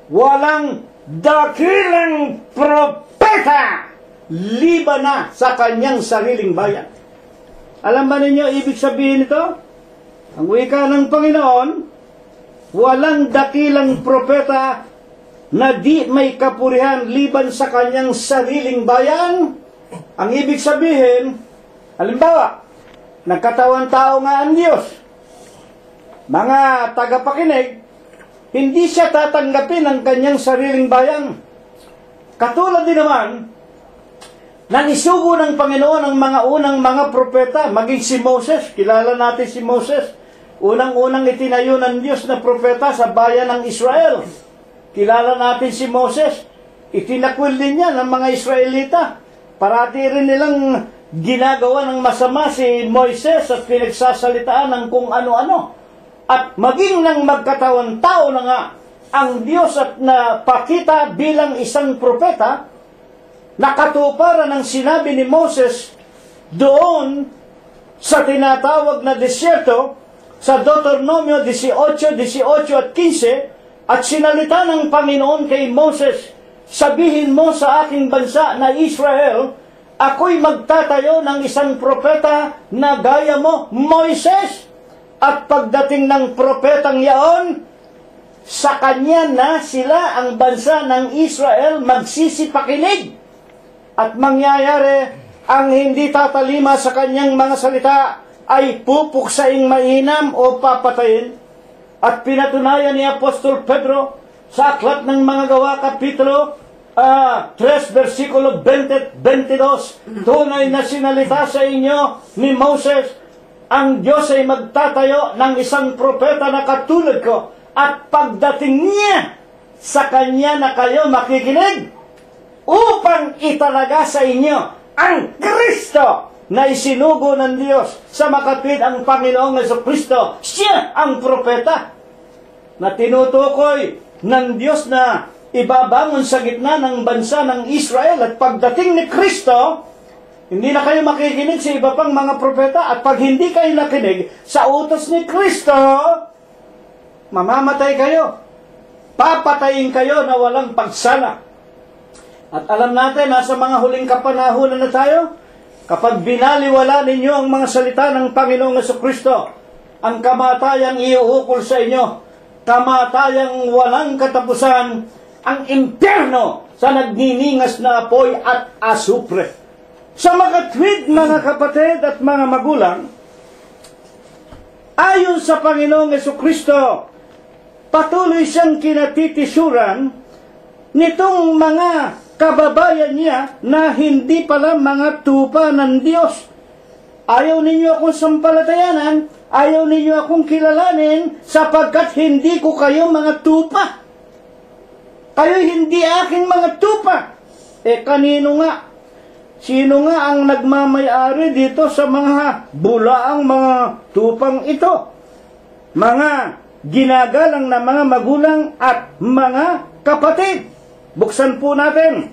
walang dakilang propeta liban na sa kanyang sariling bayan. Alam ba ninyo ibig sabihin nito? Ang wika ng Panginoon, walang dakilang propeta na di may kapurihan liban sa kanyang sariling bayan. Ang ibig sabihin, halimbawa, nagkatawan tao nga ang Diyos. Mga tagapakinig, hindi siya tatanggapin ang kanyang sariling bayan. Katulad din naman, nang isugo ng Panginoon ang mga unang mga propeta, maging si Moses. Kilala natin si Moses. Unang-unang itinayo ng Diyos na propeta sa bayan ng Israel. Kilala natin si Moses. Itinakwil din niya ng mga Israelita. Parati rin nilang ginagawa ng masama si Moises at pinagsasalitaan ng kung ano-ano. At maging nang magkatawan tao na nga ang Diyos at napakita bilang isang propeta, nakatuparan ng sinabi ni Moses doon sa tinatawag na desierto sa Deuteronomio 18, 18 at 15, at sinalita ng Panginoon kay Moses, sabihin mo sa aking bansa na Israel, ako'y magtatayo ng isang propeta na gaya mo, Moises. At pagdating ng propetang yaon, sa kanya na sila ang bansa ng Israel magsisipakinig. At mangyayari, ang hindi tatalima sa kanyang mga salita ay pupuksaing mainam o papatayin. At pinatunayan ni Apostol Pedro sa aklat ng mga gawa kapitulo 3 versikulo 20-22, tunay na sinalita sa inyo ni Moses, ang Diyos ay magtatayo ng isang propeta na katulad ko, at pagdating niya, sa kanya na kayo makikinig, upang italaga sa inyo ang Kristo na isinugo ng Diyos sa makatwid ang Panginoong Jesucristo. Siya ang propeta na tinutukoy ng Diyos na ibabangon sa gitna ng bansa ng Israel. At pagdating ni Kristo, hindi na kayo makikinig sa iba pang mga propeta. At pag hindi kayo nakinig sa utos ni Kristo, mamamatay kayo. Papatayin kayo na walang pagsala. At alam natin, nasa mga huling kapanahunan na tayo, kapag binaliwala ninyo ang mga salita ng Panginoong Jesucristo, ang kamatayang iuukol sa inyo, kamatayang walang katapusan, ang impyerno sa nagniningas na apoy at asupre. Sa makatwid, mga kapatid at mga magulang, ayon sa Panginoong Jesucristo, patuloy siyang kinatitisuran nitong mga kababayan niya na hindi pala mga tupa ng Diyos. Ayaw ninyo akong sampalatayanan, ayaw ninyo akong kilalanin, sapagkat hindi ko kayo mga tupa. Kayo hindi aking mga tupa. Kanino nga? Sino nga ang nagmamayari dito sa mga bulaang mga tupang ito? Mga ginagalang na mga magulang at mga kapatid. Buksan po natin.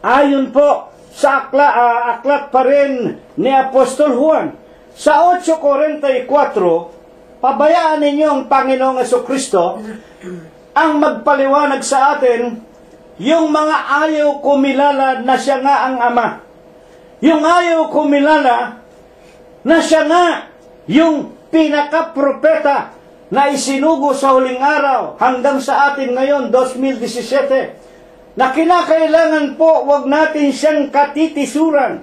Ayon po sa aklat pa rin ni Apostol Juan, sa 8:44, pabayaan ninyo ang Panginoong Jesucristo ang magpaliwanag sa atin yung mga ayaw kumilala na siya nga ang Ama. Yung ayaw kumilala na siya nga yung pinaka-propeta na isinugo sa huling araw hanggang sa atin ngayon, 2017. na kinakailangan po wag natin siyang katitisuran.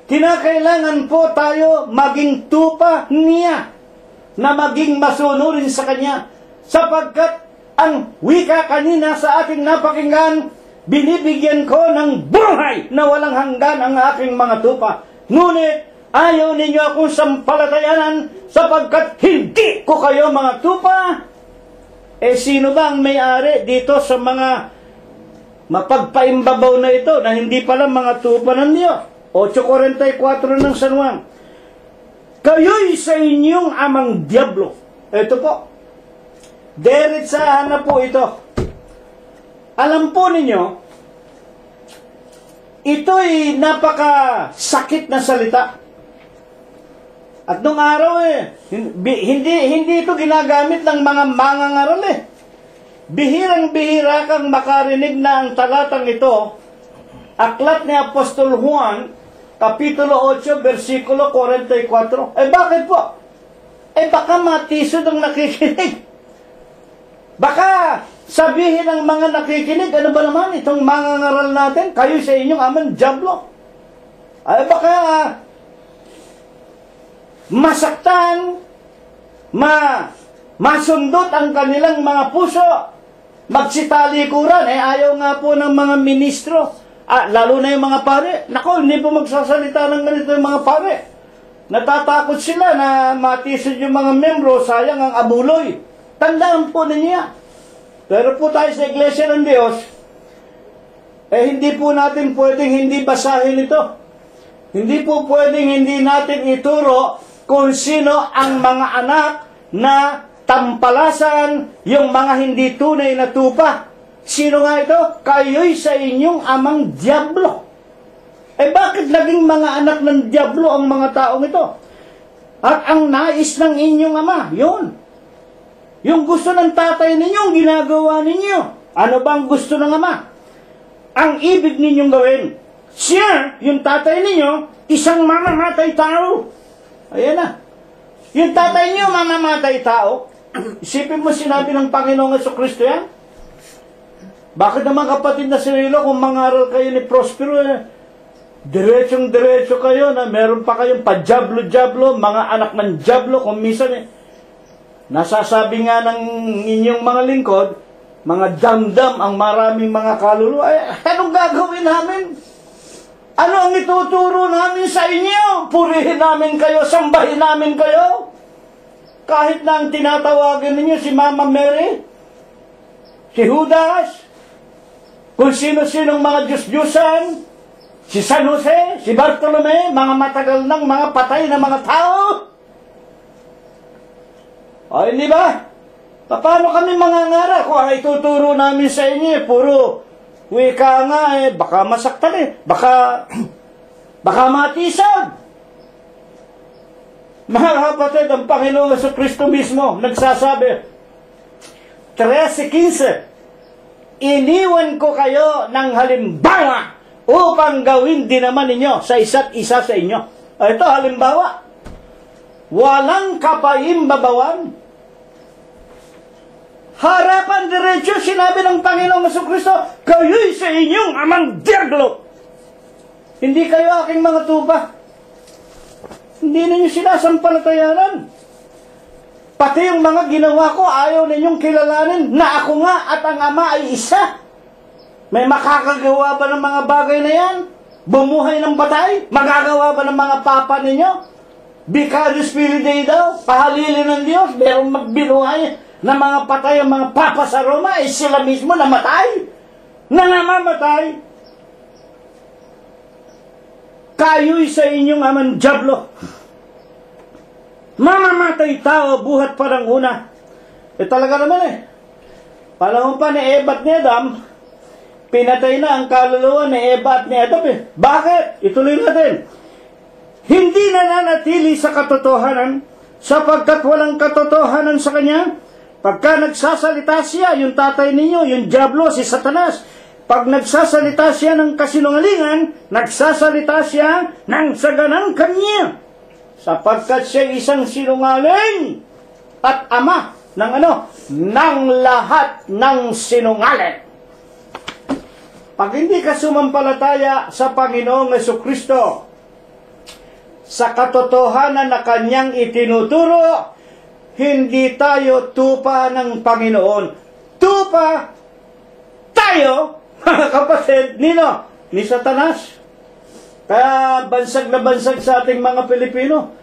Kinakailangan po tayo maging tupa niya, na maging masunurin sa Kanya. Sapagkat ang wika kanina sa ating napakinggan, binibigyan ko ng buhay na walang hanggan ang aking mga tupa. Ngunit ayaw ninyo akong sampalatayanan sapagkat hindi ko kayo mga tupa. Sino ba ang may-ari dito sa mga mapagpaimbabaw na ito na hindi pala mga tupa ng Diyos? 8:44 ng San Juan. Kayo'y sa inyong amang diablo. Ito po. Diretsahan na po ito. Alam po ninyo, ito'y napakasakit na salita. At nung araw hindi ito ginagamit ng mga mangangaral Bihirang-bihira kang makarinig na ang talatang ito, aklat ni Apostol Juan, Kapitulo 8, versikulo 44. Bakit po? Baka matisod ang nakikinig. Baka sabihin ng mga nakikinig, ano ba naman itong mangangaral natin? Kayo sa inyong amang diablo. Baka masaktan, masundot ang kanilang mga puso, magsitalikuran. Ayaw nga po ng mga ministro, lalo na yung mga pare. Nako, hindi po magsasalita ng ganito yung mga pare. Natatakot sila na matisod yung mga membro, sayang ang abuloy. Tandaan po ninyo. Pero po tayo sa Iglesia ng Diyos, hindi po natin pwedeng hindi basahin ito. Hindi po pwedeng hindi natin ituro kung sino ang mga anak na tampalasan, yung mga hindi tunay na tupa. Sino nga ito? Kayo'y sa inyong amang diablo. Bakit naging mga anak ng diablo ang mga taong ito? At ang nais ng inyong ama, yun. Yung gusto ng tatay ninyo, ginagawa ninyo. Ano bang gusto ng ama? Ang ibig ninyong gawin. Siya, yung tatay ninyo, isang mamamatay tao. Ayan na. Yung tatay niyo, mamamatay tao. Isipin mo sinabi ng Panginoong Jesucristo yan. Bakit naman kapatid na Cirilo, kung mangaral kayo ni Prospero, diretsong-diretso kayo na meron pa kayong pa-jablo-jablo, mga anak ng jablo, kung minsan nasasabi nga ng inyong mga lingkod, mga damdam ang maraming mga kaluluwa. Anong gagawin namin? Ano ang ituturo namin sa inyo? Purihin namin kayo, sambahin namin kayo. Kahit na ang tinatawagan ninyo si Mama Mary, si Judas, kung sino-sinong mga Diyos-Diyusan, si San Jose, si Bartolome, mga matagal ng mga patay na mga tao. Hindi ba? Paano kami mangangaral kung ang ituturo namin sa inyo puro wika nga baka masaktan baka matisag. Mga kapatid, ang Panginoong Jesucristo mismo nagsasabi, 13:15, iniwan ko kayo ng halimbawa upang gawin din naman ninyo sa isa't isa sa inyo. Ito halimbawa, walang kapaimbabawan. Harapan diretso, sinabi ng Panginoong Jesucristo, kayo'y sa inyong amang diablo. Hindi kayo aking mga tupa. Hindi ninyo sinasampalatayanan. Pati yung mga ginawa ko, ayaw ninyong kilalanin na ako nga at ang Ama ay isa. May makakagawa ba ng mga bagay na yan? Bumuhay ng patay? Magagawa ba ng mga papa ninyo? Vicarious Filii daw, pahalili ng Diyos, merong magbinuhay na mga patay ang mga papa sa Roma, sila mismo namatay. Namamatay. Kayo'y sa inyong amang diablo. Mamamatay tao, buhat parang una. Talaga naman Panahon pa ni Eva at ni Adam, pinatay na ang kaluluwa ni Eva at ni Adam Bakit? Ituloy natin. Hindi nananatili sa katotohanan, sapagkat walang katotohanan sa kanya. Pagka nagsasalita siya, yung tatay ninyo, yung diablo, si Satanas, pag nagsasalita siya ng kasinungalingan, nagsasalita siya ng saganang kanya. Sapagkat siya isang sinungaling at ama ng ng lahat ng sinungaling. Pag hindi ka sumampalataya sa Panginoong Jesucristo, sa katotohanan na Kanyang itinuturo, hindi tayo tupa ng Panginoon. Tupa tayo, mga kapatid, nino? Ni Satanas. Kaya bansag na bansag sa ating mga Pilipino.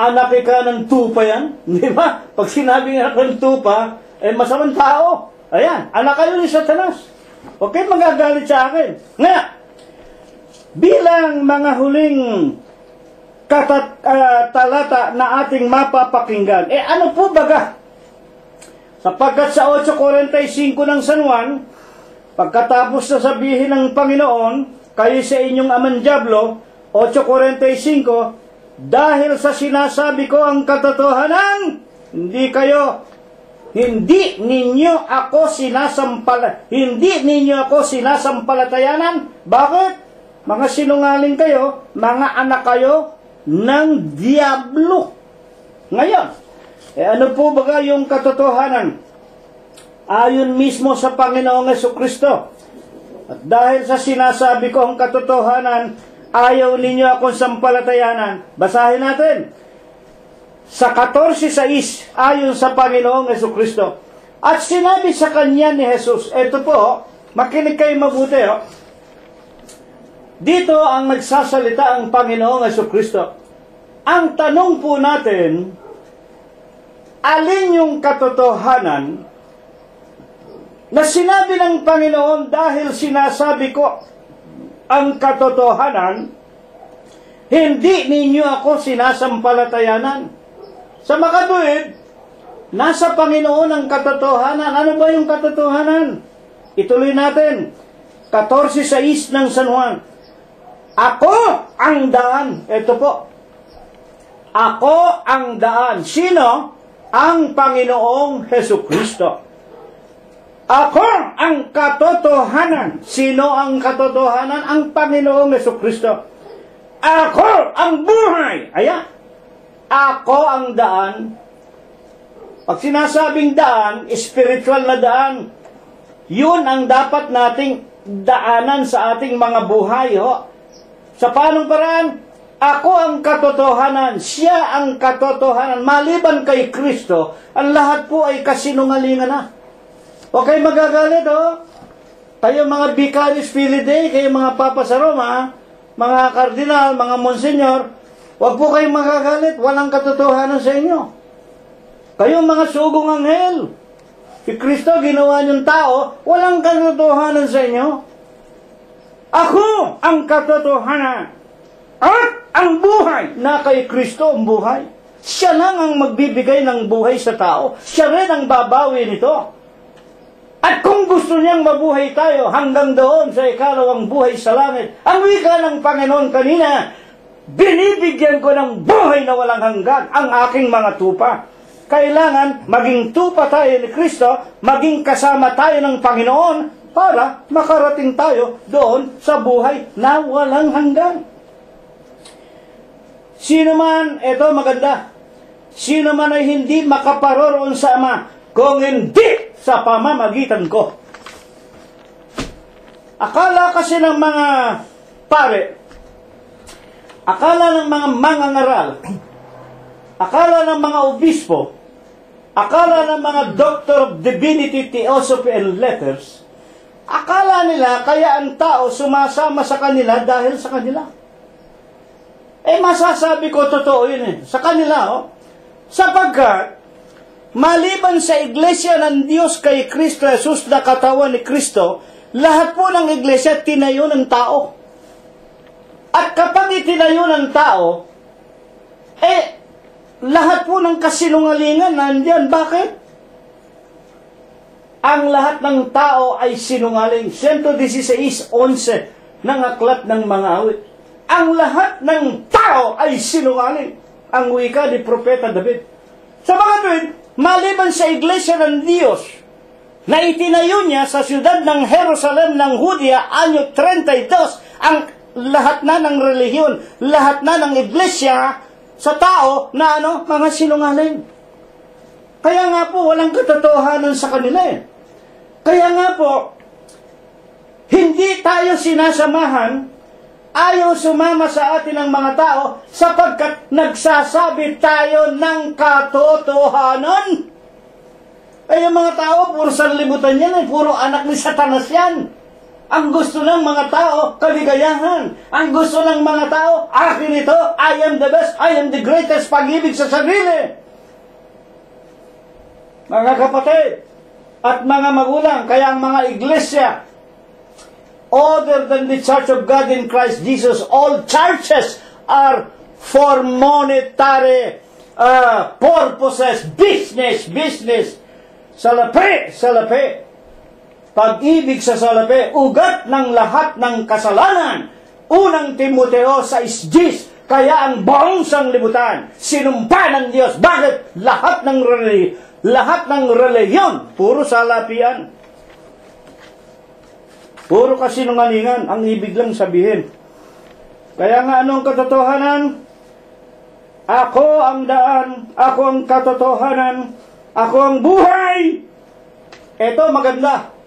Anak ka ng tupa yan. Di ba? Pag sinabing anak ng tupa, masamang tao. Ayan, anak kayo ni Satanas. Huwag kayo magagalit sa akin. Nga, bilang mga huling talata na ating mapapakinggan, ano po baga? Sapagkat sa 8:45 ng San Juan, pagkatapos na sabihin ng Panginoon, kayo sa inyong amang diablo, 8:45, dahil sa sinasabi ko ang katotohanan, hindi ninyo ako sinasampalatayanan. Bakit? Mga sinungaling kayo, mga anak kayo ng diablo. Ngayon, ano po ba yung katotohanan? Ayon mismo sa Panginoong Jesucristo. At dahil sa sinasabi ko ang katotohanan, ayaw ninyo akong sampalatayanan. Basahin natin. Sa 14:6, ayon sa Panginoong Jesucristo. At sinabi sa kanya ni Jesus, eto po, makinig kayo mabuti. Dito ang nagsasalita ang Panginoong Jesucristo. Ang tanong po natin, alin yung katotohanan na sinabi ng Panginoon dahil sinasabi ko ang katotohanan, hindi ninyo ako sinasampalatayanan. Sa makatuwid, nasa Panginoon ang katotohanan. Ano ba yung katotohanan? Ituloy natin. 14:6 ng San Juan. Ako ang daan. Ito po. Ako ang daan. Sino? Ang Panginoong Jesucristo. Ako ang katotohanan. Sino ang katotohanan? Ang Panginoong Jesucristo. Ako ang buhay. Ayan. Ako ang daan. Pag sinasabing daan, spiritual na daan, yun ang dapat nating daanan sa ating mga buhay. Sa paanong paraan? Ako ang katotohanan. Siya ang katotohanan. Maliban kay Kristo, ang lahat po ay kasinungalingan na. Huwag kayo magagalit, Kayo mga Vicarious Filidae, kayo mga Papa sa Roma, mga Kardinal, mga Monsenyor, huwag po kayong magagalit. Walang katotohanan sa inyo. Kayo mga sugong anghel. Si Kristo ginawa niyong tao, walang katotohanan sa inyo. Ako ang katotohanan. At ang buhay na kay Kristo ang buhay. Siya lang ang magbibigay ng buhay sa tao. Siya rin ang babawi nito. At kung gusto niyang mabuhay tayo hanggang doon sa ikalawang buhay sa langit, ang wika ng Panginoon kanina, binibigyan ko ng buhay na walang hanggan ang aking mga tupa. Kailangan maging tupa tayo ni Kristo, maging kasama tayo ng Panginoon para makarating tayo doon sa buhay na walang hanggan. Sino man, eto maganda, sino man ay hindi makaparoroon sa Ama, kung hindi sa pamamagitan ko. Akala kasi ng mga pare, akala ng mga mangangaral, akala ng mga obispo, akala ng mga Doctor of Divinity, Theosophy, and Letters, akala nila kaya ang tao sumasama sa kanila dahil sa kanila. Masasabi ko totoo yun sa kanila, sapagkat maliban sa iglesia ng Diyos kay Kristo Jesus na katawan ni Kristo, lahat po ng iglesia tinayo ng tao. At kapag itinayo ng tao, lahat po ng kasinungalingan nandiyan. Bakit? Ang lahat ng tao ay sinungaling. 116:11 ng aklat ng mga awit. Ang lahat ng tao ay sinungaling. Ang wika ni Propeta David. Sa mga tuwid, maliban sa iglesia ng Diyos na itinayo niya sa siyudad ng Jerusalem ng Judea anyo 32, ang lahat na ng relihiyon, lahat na ng iglesia sa tao na mga sinungaling. Kaya nga po, walang katotohanan sa kanila. Kaya nga po, Hindi tayo sinasamahan, ayaw sumama sa atin ng mga tao sapagkat nagsasabi tayo ng katotohanan. Ay, yung mga tao, puro sanlibutan yan, puro anak ni Satanas yan. Ang gusto ng mga tao, kaligayahan. Ang gusto ng mga tao, akin ito, I am the best, I am the greatest, pag-ibig sa sarili. Mga kapatid, at mga magulang, kaya ang mga iglesia, other than the Church of God in Christ Jesus, all churches are for monetary purposes, business. Salapi. Pag-ibig sa salapi, ugat ng lahat ng kasalanan. Unang Timoteo 6:10, kaya ang buong sanglibutan, sinumpa ng Diyos. Bakit? Lahat ng reliyon, puro salapian. Puro kasinungalingan ang ibig lang sabihin. Kaya nga anong katotohanan? Ako ang daan, ako ang katotohanan, ako ang buhay. Ito maganda.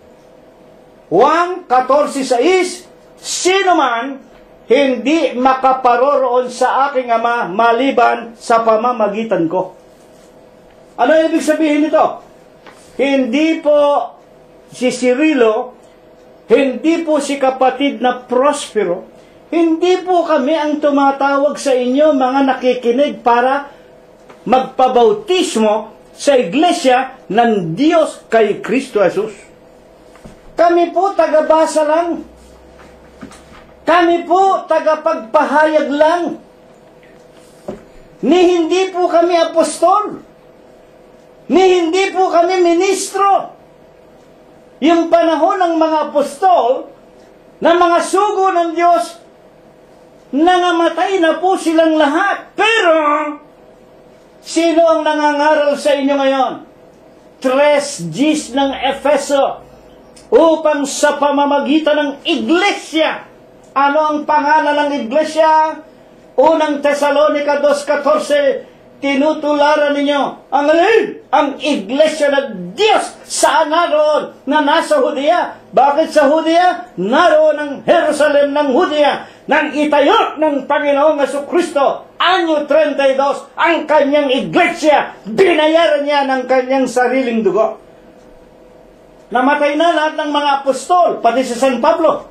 Juan 14:6, sino man hindi makaparoroon sa aking Ama maliban sa pamamagitan ko. Ano ibig sabihin nito? Hindi po si Cirilo, hindi po si kapatid na Prospero, hindi po kami ang tumatawag sa inyo mga nakikinig para magpabautismo sa iglesia ng Diyos kay Kristo Jesus. Kami po tagabasa lang. Kami po tagapagpahayag lang. Ni hindi po kami apostol. Ni hindi po kami ministro. Yung panahon ng mga apostol, na mga sugo ng Diyos, nangamatay na po silang lahat. Pero, sino ang nangangaral sa inyo ngayon? 3 ng Efeso, upang sa pamamagitan ng iglesia. Ano ang pangalan ng iglesia? Unang Tesalonica 2:14, tinutularan ninyo ang alin? Ang iglesia ng Diyos. Saan naroon? Na nasa Judea. Bakit sa Judea? Naroon ang Jerusalem ng Judea, nang itayo ng Panginoong Jesucristo. Anyo 32, ang kanyang iglesia. Binayaran niya ng kanyang sariling dugo. Namatay na lahat ng mga apostol, pati si San Pablo.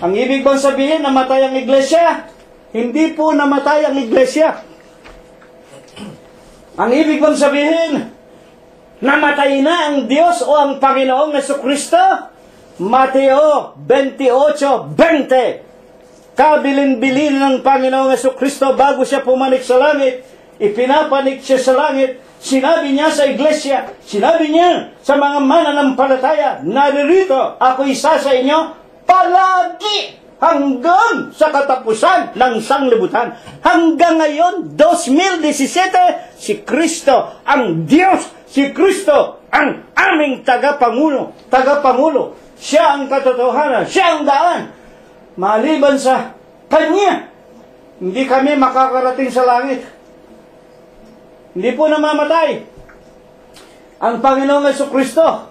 Ang ibig bang sabihin, namatay ang iglesia? Hindi po namatay ang iglesia. Ang ibig bang sabihin, namatay na ang Diyos o ang Panginoong Jesucristo? Mateo 28:20. Kabilin-bilin ng Panginoong Jesucristo bago siya pumanik sa langit, ipinapanik siya sa langit. Sinabi niya sa iglesia, sinabi niya sa mga mananampalataya, naririto ako isa sa inyo palagi hanggang sa katapusan ng sanglibutan. Hanggang ngayon, 2017, si Kristo ang Diyos, si Kristo ang aming tagapangulo. Siya ang katotohanan, siya ang daan. Maliban sa Kanya, hindi kami makakarating sa langit. Hindi po namamatay ang Panginoong Jesucristo.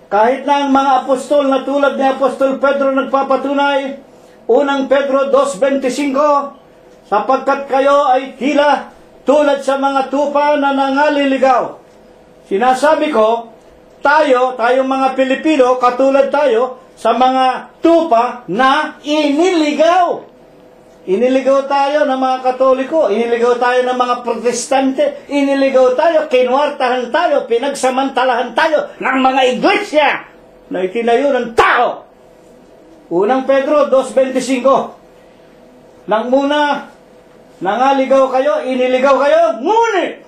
Kahit na ang mga apostol na tulad ni Apostol Pedro nagpapatunay, unang Pedro 2:25, sapagkat kayo ay tila tulad sa mga tupa na nangaliligaw. Sinasabi ko, tayong mga Pilipino, katulad tayo sa mga tupa na iniligaw. Iniligaw tayo ng mga Katoliko, iniligaw tayo ng mga Protestante, iniligaw tayo, kinwartahan tayo, pinagsamantalahan tayo ng mga iglesia na itinayo ng tao. Unang Pedro 2:25, nang muna nangaligaw kayo, iniligaw kayo, ngunit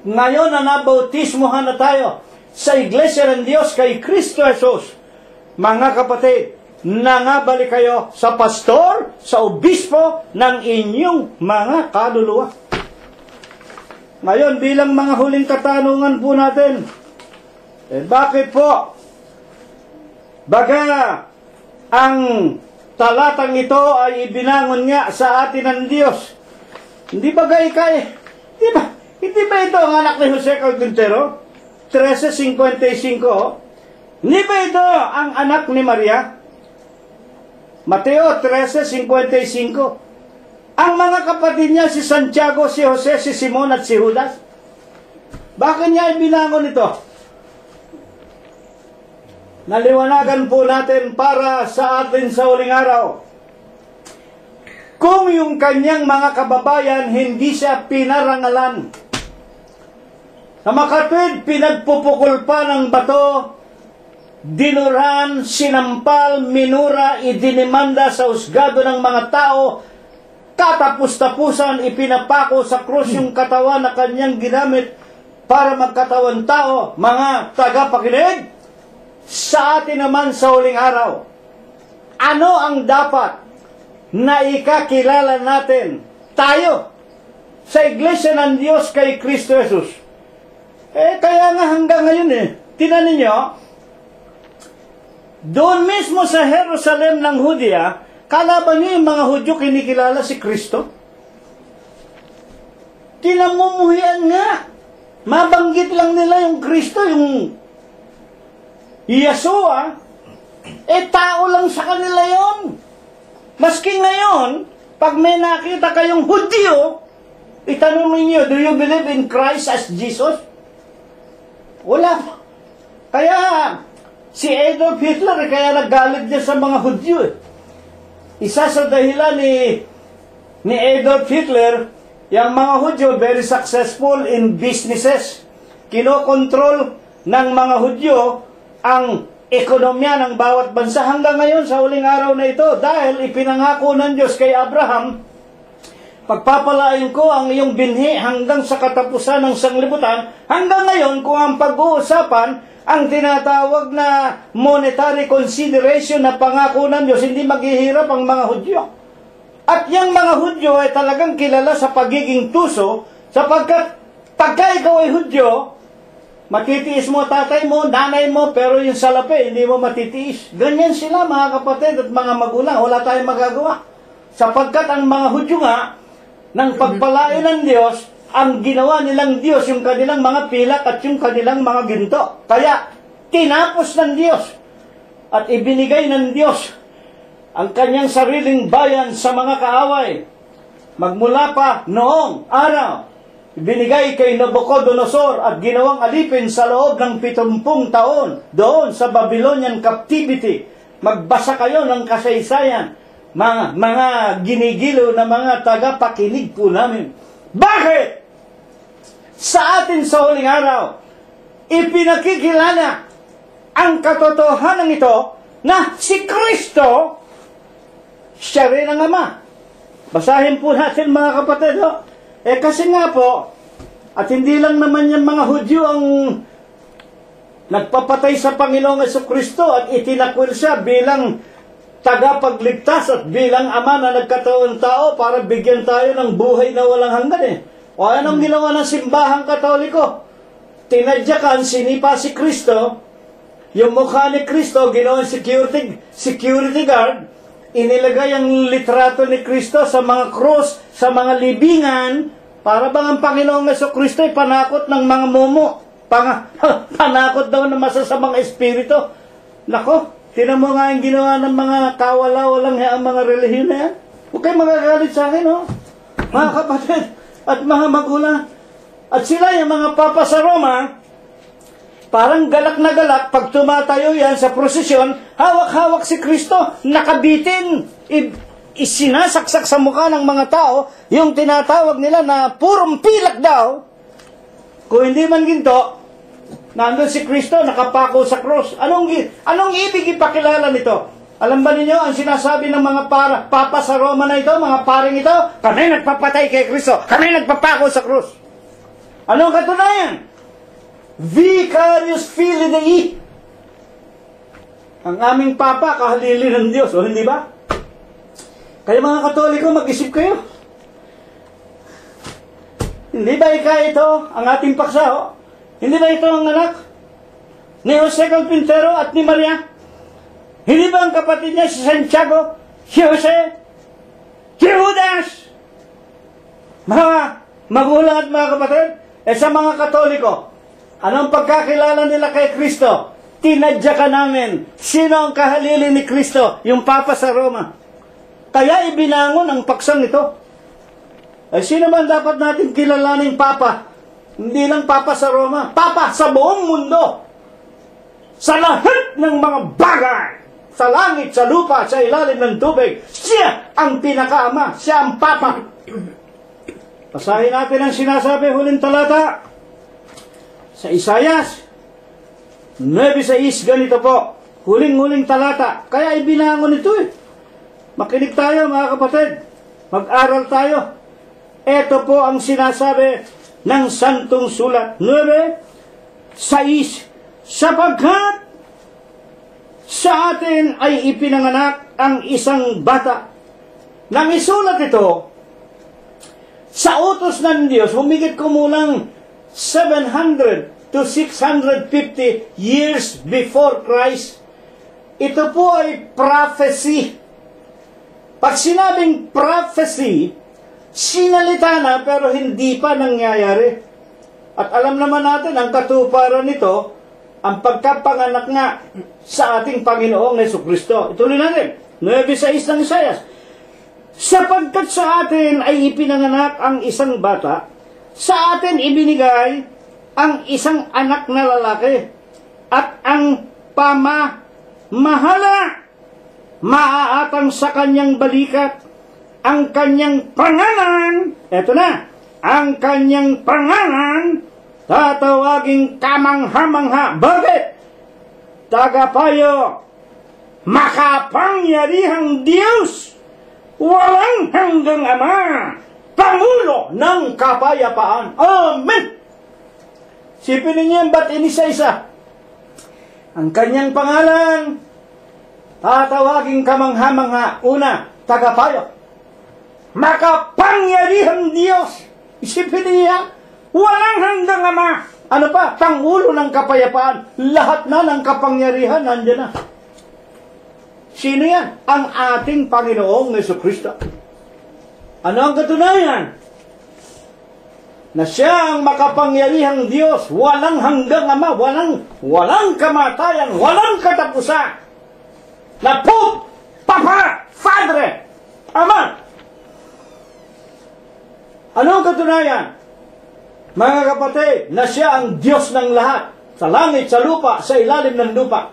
ngayon na nabautismohan na tayo sa iglesia ng Diyos kay Kristo Jesus. Mga kapatid, nangabalik kayo sa pastor, sa obispo ng inyong mga kaluluwa. Ngayon, bilang mga huling katanungan po natin, bakit po? Baga, ang talatang ito ay ibinangon nga sa atin ng Diyos. Hindi ba Hindi ba ito ang anak ni Jose Carpintero? 13:55, Hindi ba ito ang anak ni Maria? Mateo 13:55. Ang mga kapatid niya, si Santiago, si Jose, si Simon at si Judas. Bakit niya ibinangon ito? Naliwanagan po natin para sa atin sa huling araw. Kung yung kanyang mga kababayan hindi siya pinarangalan, sa makatwid, pinagpupukol pa ng bato, dinuran, sinampal, minura, idinimanda sa husgado ng mga tao, katapus-tapusan, ipinapako sa krus yung katawan na kanyang ginamit para magkatawan tao. Mga tagapakinig, sa atin naman sa huling araw, ano ang dapat na ikakilala natin tayo sa Iglesia ng Diyos kay Kristo Jesus? Kaya nga hanggang ngayon tinan ninyo, doon mismo sa Jerusalem ng Judea, kalaban niyo yung mga Hudyo kinikilala si Kristo? Kinamumuhian nga. Mabanggit lang nila yung Kristo, yung Yeshua, tao lang sa kanila yon. Maski ngayon, pag may nakita kayong Hudyo, itanong ninyo, do you believe in Christ as Jesus? Wala. Kaya, si Adolf Hitler, kaya nagalit niya sa mga Hudyo. Isa sa dahilan ni Adolf Hitler, yung mga Hudyo, very successful in businesses. Kinokontrol ng mga Hudyo ang ekonomiya ng bawat bansa hanggang ngayon sa huling araw na ito. Dahil ipinangako ng Diyos kay Abraham, pagpapalain ko ang iyong binhi hanggang sa katapusan ng sanglibutan. Hanggang ngayon, kung ang pag-uusapan, ang tinatawag na monetary consideration na pangako ng Diyos, hindi maghihirap ang mga Hudyo. At yung mga Hudyo ay talagang kilala sa pagiging tuso, sapagkat pagka ikaw ay Hudyo, matitiis mo tatay mo, nanay mo, pero yung salapi, hindi mo matitiis. Ganyan sila mga kapatid at mga magulang, wala tayong magagawa. Sapagkat ang mga Hudyo nga, ng pagpalain ng Diyos, ang ginawa nilang Diyos, yung kanilang mga pilak at yung kanilang mga ginto. Kaya, tinapos ng Diyos at ibinigay ng Diyos ang kanyang sariling bayan sa mga kaaway. Magmula pa noong araw, ibinigay kay Nabucodonosor at ginawang alipin sa loob ng 70 taon doon sa Babylonian captivity. Magbasa kayo ng kasaysayan, mga ginigilo na mga tagapakinig po namin. Bakit? Sa atin sa huling araw, ipinakikilala ang katotohanan ito na si Kristo, siya rin ang Ama. Basahin po natin mga kapatid. Kasi nga po, at hindi lang naman yung mga Hudyo ang nagpapatay sa Panginoong Jesucristo at itinakwil siya bilang tagapagligtas at bilang Ama na nagkataon tao para bigyan tayo ng buhay na walang hanggan O anong ginawa ng simbahang Katoliko? Tinadyakan, sinipa si Kristo, yung mukha ni Kristo, ginawa security guard, inilagay ang litrato ni Kristo sa mga krus, sa mga libingan, para bang ang Panginoong Jesucristo ay panakot ng mga mumo, panakot daw ng masasamang espiritu. Nako, tinan mo nga yung ginawa ng mga kawala-walang ang mga relihiyon na yan. Huwag kayo magagalit sa akin, mga kapatid at mga magulang. At sila yung mga papa sa Roma, parang galak na galak, pag tumatayo yan sa prosesyon, hawak-hawak si Kristo, nakabitin, isinasaksak sa mukha ng mga tao, yung tinatawag nila na purong pilak daw. Kung hindi man ginto, nandun si Kristo, nakapako sa cross. Anong ibig ipakilala nito? Alam ba ninyo, ang sinasabi ng mga papa sa Roma na ito, mga paring ito, kami nagpapatay kay Kristo, kami nagpapako sa cross. Anong katunayan? Vicarious Filii Dei. Ang aming Papa, kahalili ng Diyos, o hindi ba? Kaya mga Katoliko, mag-isip kayo. Hindi ba ito ang ating paksa? Hindi ba ito ang anak ni Jose Carpintero at ni Maria? Hindi ba ang kapatid niya si Santiago, si Jose, si Judas? Mga magulang at mga kapatid, sa mga Katoliko, anong pagkakilala nila kay Kristo? tinadya ka namin. Sino ang kahalili ni Kristo? Yung Papa sa Roma. Kaya ibinangon ang paksang ito. Ay sino man dapat natin kilalaning Papa? Hindi lang Papa sa Roma. Papa sa buong mundo. Sa lahat ng mga bagay. Sa langit, sa lupa, sa ilalim ng tubig. Siya ang pinakaama. Siya ang Papa. Basahin natin ang sinasabi, huling talata. Sa Isayas 9:6, ganito po. Huling-huling talata. Kaya ibinangon ito eh. Makinig tayo mga kapatid. Mag-aral tayo. Ito po ang sinasabi ng Santong Sulat. 9:6. Sapagkat sa atin ay ipinanganak ang isang bata. Nang isulat ito, sa utos ng Diyos, humigit kumulang 700 to 650 years before Christ. Ito po ay prophecy. Pag sinabing prophecy, sinalita na pero hindi pa nangyayari. At alam naman natin, ang katuparan nito, ang pagkapanganak nga sa ating Panginoong Jesucristo. Ituloy natin. 9:6 ng Isayas. Sapagkat sa atin ay ipinanganak ang isang bata, sa atin ibinigay ang isang anak na lalaki, at ang pamamahala maaatang sa kanyang balikat, ang kanyang pangalan, eto na, ang kanyang pangalan, tatawaging kamangha-mangha. Bakit? Tagapayo, makapangyarihang Diyos, walang hanggang Ama, Pangulo ng kapayapaan. Amen! Sipin ninyo ba't inisa-isa? Ang kanyang pangalan, tatawaging kamangha-mangha. Una, tagapayo. Makapangyarihang Diyos. Isipin niya, walang hanggang Ama. Ano pa? Pangulo ng kapayapaan. Lahat na ng kapangyarihan nandiyan na. Sino yan? Ang ating Panginoong Jesucristo. Ano ang katunayan? Na siya ang makapangyarihang Diyos, walang hanggang Ama, walang kamatayan, walang katapusan. Na po, Papa, Padre, Ama. Ano ang katunayan? Mga kapatid, na siya ang Diyos ng lahat, sa langit, sa lupa, sa ilalim ng lupa.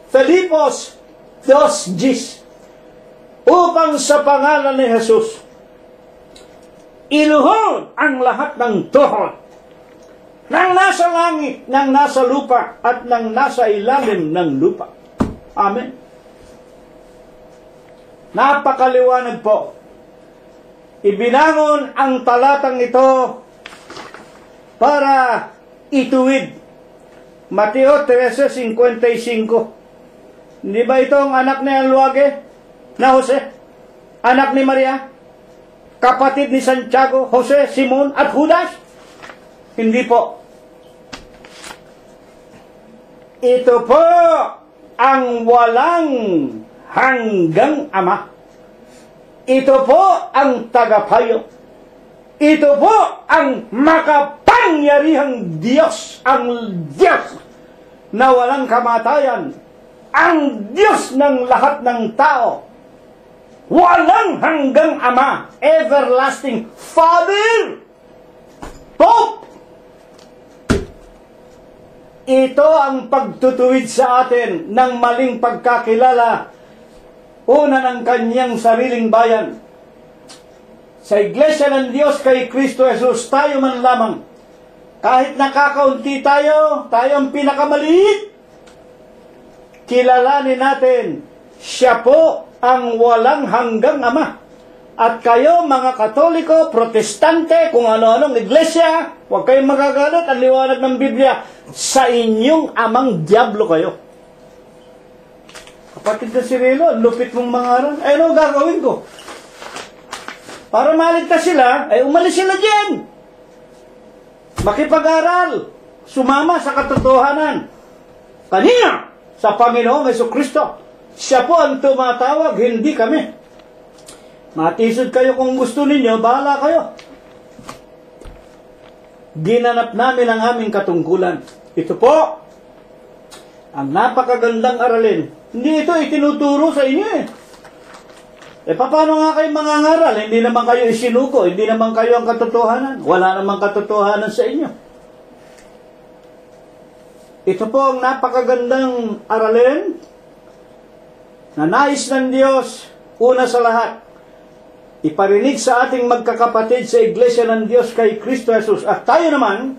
Filipos 2:10. Upang sa pangalan ni Jesus, iluhod ang lahat ng tuhod, nang nasa langit, nang nasa lupa, at nang nasa ilalim ng lupa. Amen. Napakaliwanag po. Ibinangon ang talatang ito para ituwid. Mateo 13:55. Hindi ba ito ang anak ni Alwage na Jose? Anak ni Maria? Kapatid ni Santiago, Jose, Simon, at Judas? Hindi po. Ito po ang walang hanggang Ama. Ito po ang tagapayo. Ito po ang makapangyarihang Diyos. Ang Diyos na walang kamatayan. Ang Diyos ng lahat ng tao. Walang hanggang Ama. Everlasting Father. Pope. Ito ang pagtutuwid sa atin ng maling pagkakilala. Una ng kanyang sariling bayan. Sa Iglesia ng Diyos kay Kristo Jesus, tayo man lamang. Kahit nakakaunti tayo ang pinakamaliit. Kilalanin natin, siya po ang walang hanggang Ama. At kayo mga Katoliko, Protestante, kung ano-anong iglesia, huwag kayong magagalit, ang liwanag ng Biblia, sa inyong amang diablo kayo. Kapatid na si Relo, lupit mong mangaral. Eh, ano gagawin ko? Para maligtas sila, umalis sila dyan. Makipag-aral, sumama sa katotohanan. Kanina, sa Panginoong Jesucristo, siya po ang tumatawag, hindi kami. Matisod kayo kung gusto ninyo, bahala kayo. Ginanap namin ang aming katungkulan. Ito po, ang napakagandang aralin. Hindi ito itinuturo sa inyo eh. Paano nga kayo mangangaral? Hindi naman kayo isinuko, hindi naman kayo ang katotohanan. Wala namang katotohanan sa inyo. Ito po ang napakagandang aralin na nais ng Diyos, una sa lahat, iparinig sa ating magkakapatid sa Iglesia ng Diyos kay Kristo Jesus. At tayo naman,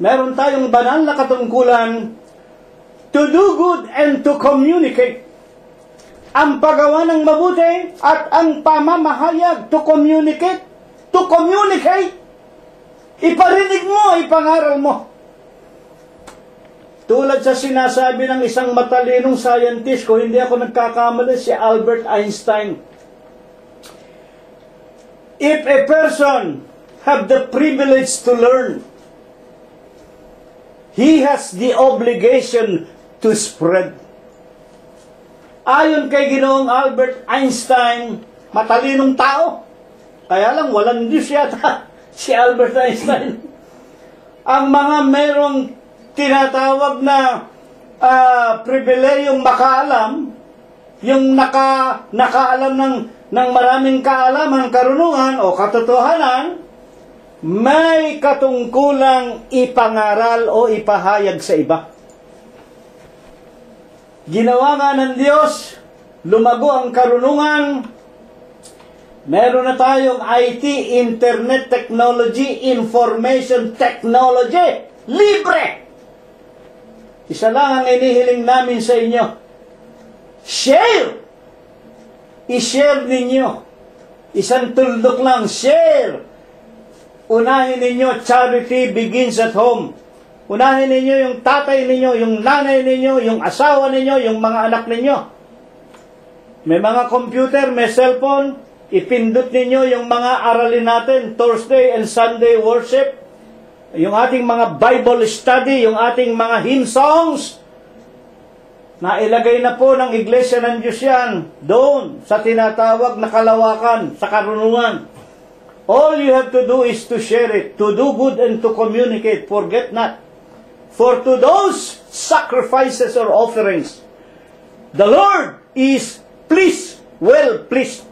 meron tayong banal na katungkulan to do good and to communicate. Ang paggawa ng mabuti at ang pamamahayag to communicate. To communicate. Iparinig mo, ipangaral mo. Tulad sa sinasabi ng isang matalinong scientist, kung hindi ako nagkakamali, si Albert Einstein. If a person have the privilege to learn, he has the obligation to spread. Ayon kay Ginoong Albert Einstein, matalinong tao. Kaya lang, walang Diyos yata si Albert Einstein. Ang mga merong tinatawag na pribilehiyong makaalam, yung nakaalam ng maraming kaalaman, karunungan o katotohanan, may katungkulang ipangaral o ipahayag sa iba. Ginawa nga ng Diyos, lumago ang karunungan, meron na tayong IT, Internet Technology, Information Technology, libre! Isa lang ang inihiling namin sa inyo. Share! I-share ninyo. Isang tuldok lang, share! Unahin ninyo, charity begins at home. Unahin ninyo yung tatay ninyo, yung nanay ninyo, yung asawa ninyo, yung mga anak ninyo. May mga computer, may cellphone, ipindot ninyo yung mga aralin natin, Thursday and Sunday worship, yung ating mga Bible study, yung ating mga hymn songs, na ilagay na po ng Iglesia ng Diyos yan, doon, sa tinatawag na kalawakan, sa karunungan. All you have to do is to share it, to do good and to communicate, forget not. For to those sacrifices or offerings, the Lord is pleased, well pleased.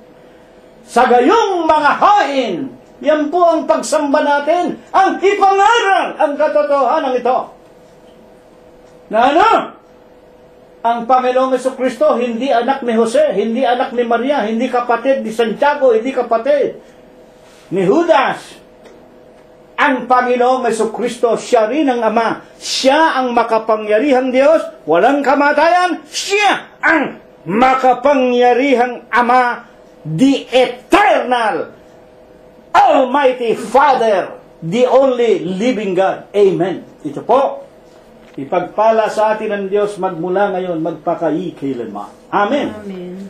Sa gayong mga hain, yan po ang pagsamba natin, ang ipangaral, ang katotohanan ito. Na ano? Ang Panginoong Jesucristo, hindi anak ni Jose, hindi anak ni Maria, hindi kapatid ni Santiago, hindi kapatid ni Judas. Ang Panginoong Jesucristo, siya rin ang Ama. Siya ang makapangyarihang Diyos, walang kamatayan. Siya ang makapangyarihang Ama, the eternal Almighty Father, the only living God. Amen. Ito po, ipagpala sa atin ng Diyos magmula ngayon, magpakaikilanman. Amen. Amen.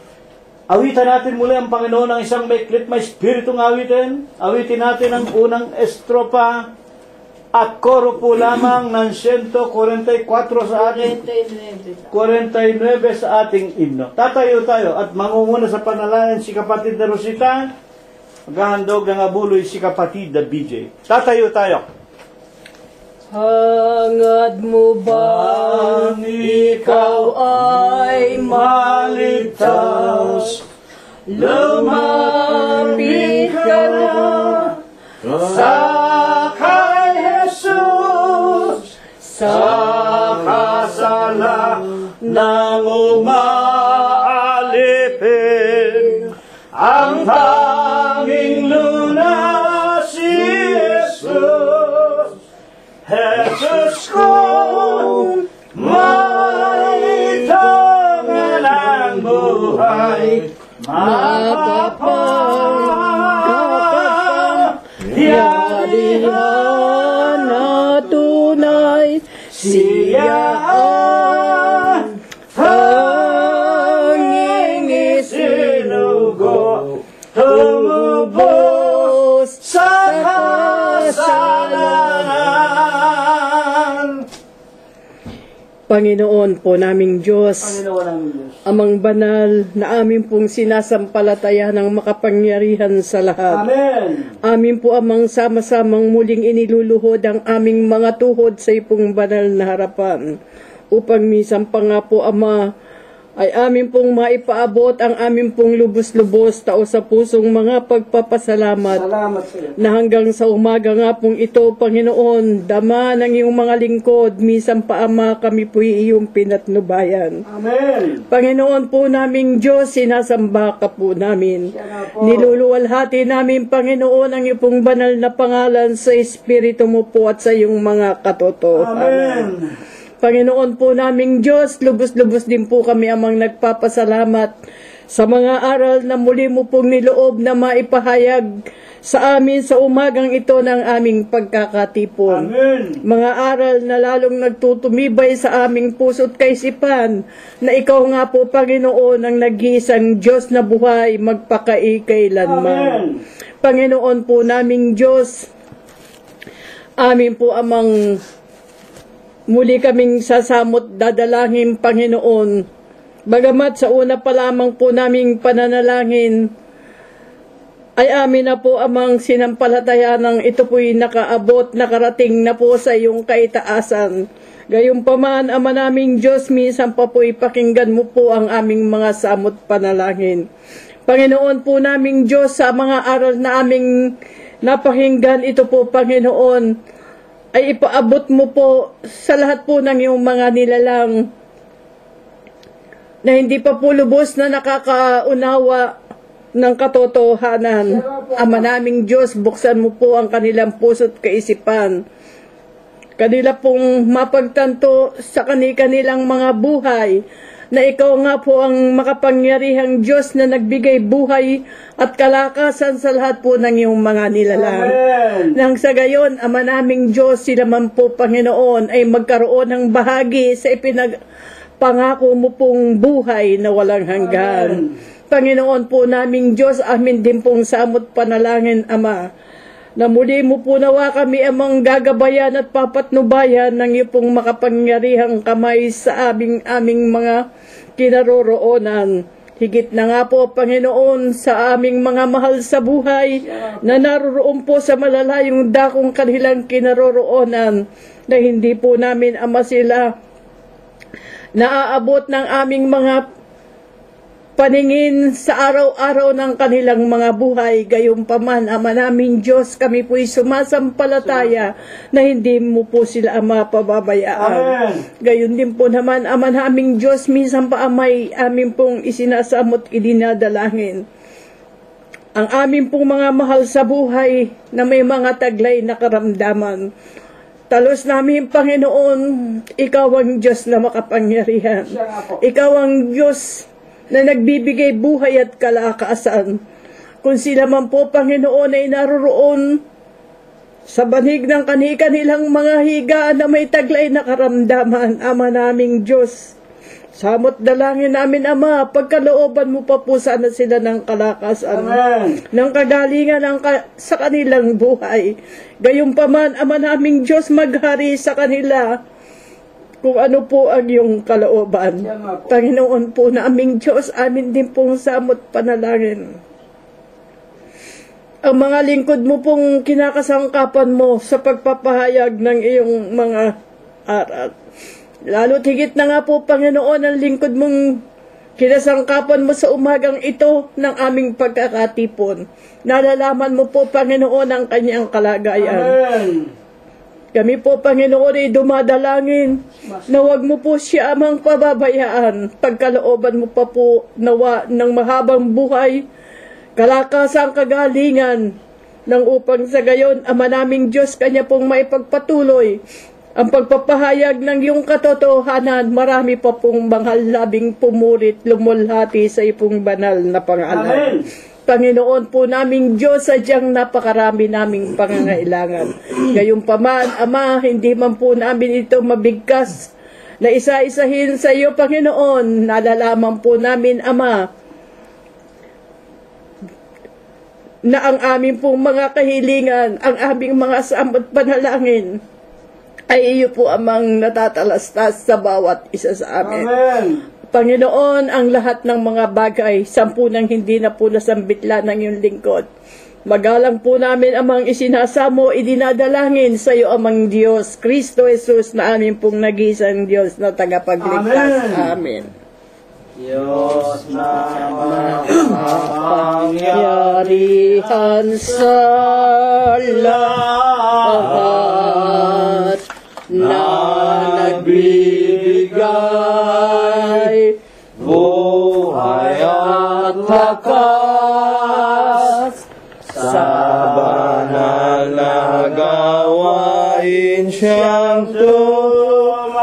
Awitan natin muli ang Panginoon ng isang maiklit, may spiritong awitin. Awitin natin ang unang estropa at koro po lamang ng 144 sa ating 49 sa ating himno. Tatayo tayo at mangunguna sa panalangin si kapatid na Rosita. Maghahandog ng abuloy si kapatid na BJ. Tatayo tayo. Hangad mo bang ikaw ay maligtas? Lumapit ka na sa kay Jesus, sa kasala ng umaalipin. Ang tanging lunas si Jesus, Jesus ko, may tangan ang buhay, mapapahayarihan na tunay, siya ang tanging isinugo, tumubos sa kasalanan. Panginoon po naming Diyos, Panginoon ang Diyos, amang banal na amin pong sinasampalataya ng makapangyarihan sa lahat. Amen. Amin po amang sama-samang muling iniluluhod ang aming mga tuhod sa ipong banal na harapan upang minsan pa nga po, Ama, ay amin pong maipaabot ang amin pong lubos-lubos tao sa pusong mga pagpapasalamat Salamat sa iyo. na hanggang sa umaga nga pong ito, Panginoon, dama ng iyong mga lingkod, minsan pa, Ama, kami po'y iyong pinatnubayan. Amen. Panginoon po naming Diyos, sinasamba ka po namin. Siya nga po. Niluluwalhati namin, Panginoon, ang iyong banal na pangalan sa Espiritu mo po at sa iyong mga katotohanan. Amen. Panginoon po naming Diyos, lubos-lubos din po kami amang nagpapasalamat sa mga aral na muli mo pong niloob na maipahayag sa amin sa umagang ito ng aming pagkakatipon. Amen. Mga aral na lalong nagtutumibay sa aming puso't kaisipan na ikaw nga po, Panginoon, ang nag-iisang Diyos na buhay magpakaikailanman. Amen. Panginoon po naming Diyos, amin po amang muli kaming sasamot dadalangin, Panginoon. Bagamat sa una pa lamang po naming pananalangin, ay amin na po amang sinampalataya ng ito po'y nakaabot, nakarating na po sa iyong kaitaasan. Gayunpaman, Ama naming Diyos, minsan pa po'y pakinggan mo po ang aming mga samot panalangin. Panginoon po naming Diyos, sa mga aral na aming napakinggan, ito po, Panginoon, ay ipaabot mo po sa lahat po ng iyong mga nilalang na hindi pa po lubos na nakakaunawa ng katotohanan. Ama naming Diyos, buksan mo po ang kanilang puso't kaisipan. Kanila pong mapagtanto sa kanilang mga buhay na ikaw nga po ang makapangyarihang Diyos na nagbigay buhay at kalakasan sa lahat po ng iyong mga nilalang. Amen. Nang sa gayon, Ama naming Diyos, sila man po, Panginoon, ay magkaroon ng bahagi sa ipinagpangako mo pong buhay na walang hanggan. Amen. Panginoon po naming Diyos, amin din pong samot panalangin, Ama, na muli mo po nawa kami amang gagabayan at papatnubayan ng iyo pong makapangyarihang kamay sa aming mga kinaroroonan. Higit na nga po, Panginoon, sa aming mga mahal sa buhay na naroroon po sa malalayong dakong kanilang kinaroroonan na hindi po namin, Ama, sila naaabot ng aming mga paningin sa araw-araw ng kanilang mga buhay. Gayunpaman, Ama naming Diyos, kami po'y sumasampalataya na hindi mo po sila, Ama, pababayaan. Amen. Gayon din po naman, Ama naming Diyos, minsan pa, Amay, amin pong isinasamot idinadalangin ang amin pong mga mahal sa buhay na may mga taglay na karamdaman. Talos namin, Panginoon, ikaw ang Diyos na makapangyarihan. Siya nga po. Ikaw ang Diyos na nagbibigay buhay at kalakasan. Kung sila man po, Panginoon, ay naroroon sa banig ng kanilang mga higaan na may taglay na karamdaman, Ama naming Diyos, samot dalangin namin, Ama, pagkalooban mo pa po sana sila ng kalakasan, Amen. ng kagalingan sa kanilang buhay. Gayunpaman, Ama naming Diyos, maghari sa kanila kung ano po ang iyong kalooban. Siya nga po. Panginoon po naming Diyos, amin din pong samot panalangin ang mga lingkod mo pong kinakasangkapan mo sa pagpapahayag ng iyong mga aral. Lalo't higit na nga po, Panginoon, ang lingkod mong kinasangkapan mo sa umagang ito ng aming pagkakatipon. Nalalaman mo po, Panginoon, ang kanyang kalagayan. Amen. Kami po, Panginoon, ay dumadalangin na huwag mo po siya amang pababayaan. Pagkalooban mo pa po nawa ng mahabang buhay, kalakasang kagalingan, nang upang sa gayon, Ama naming Diyos, kanya pong maipagpatuloy ang pagpapahayag ng iyong katotohanan. Marami pa pong mga labing pumurit, lumulhati sa ipong banal na pangalan. Amen. Panginoon po naming Diyos, sadyang napakarami naming pangangailangan. Gayunpaman, Ama, hindi man po namin ito mabigkas na isa-isahin sa iyo, Panginoon. Nalalaman po namin, Ama, na ang aming pong mga kahilingan, ang aming mga samot panalangin, ay iyo po amang natatalastas sa bawat isa sa amin. Amen. Panginoon, ang lahat ng mga bagay, 10 hindi na po nasambitla ng iyong lingkod. Magalang po namin amang isinasamo, idinadalangin sa iyo amang Diyos, Kristo Jesus na amin pong nagisang Diyos na tagapagligtas. Amen. Diyos na makapangyarihan sa lahat na nagbibigay buhay at lakas sa banal na gawain siyang tumawag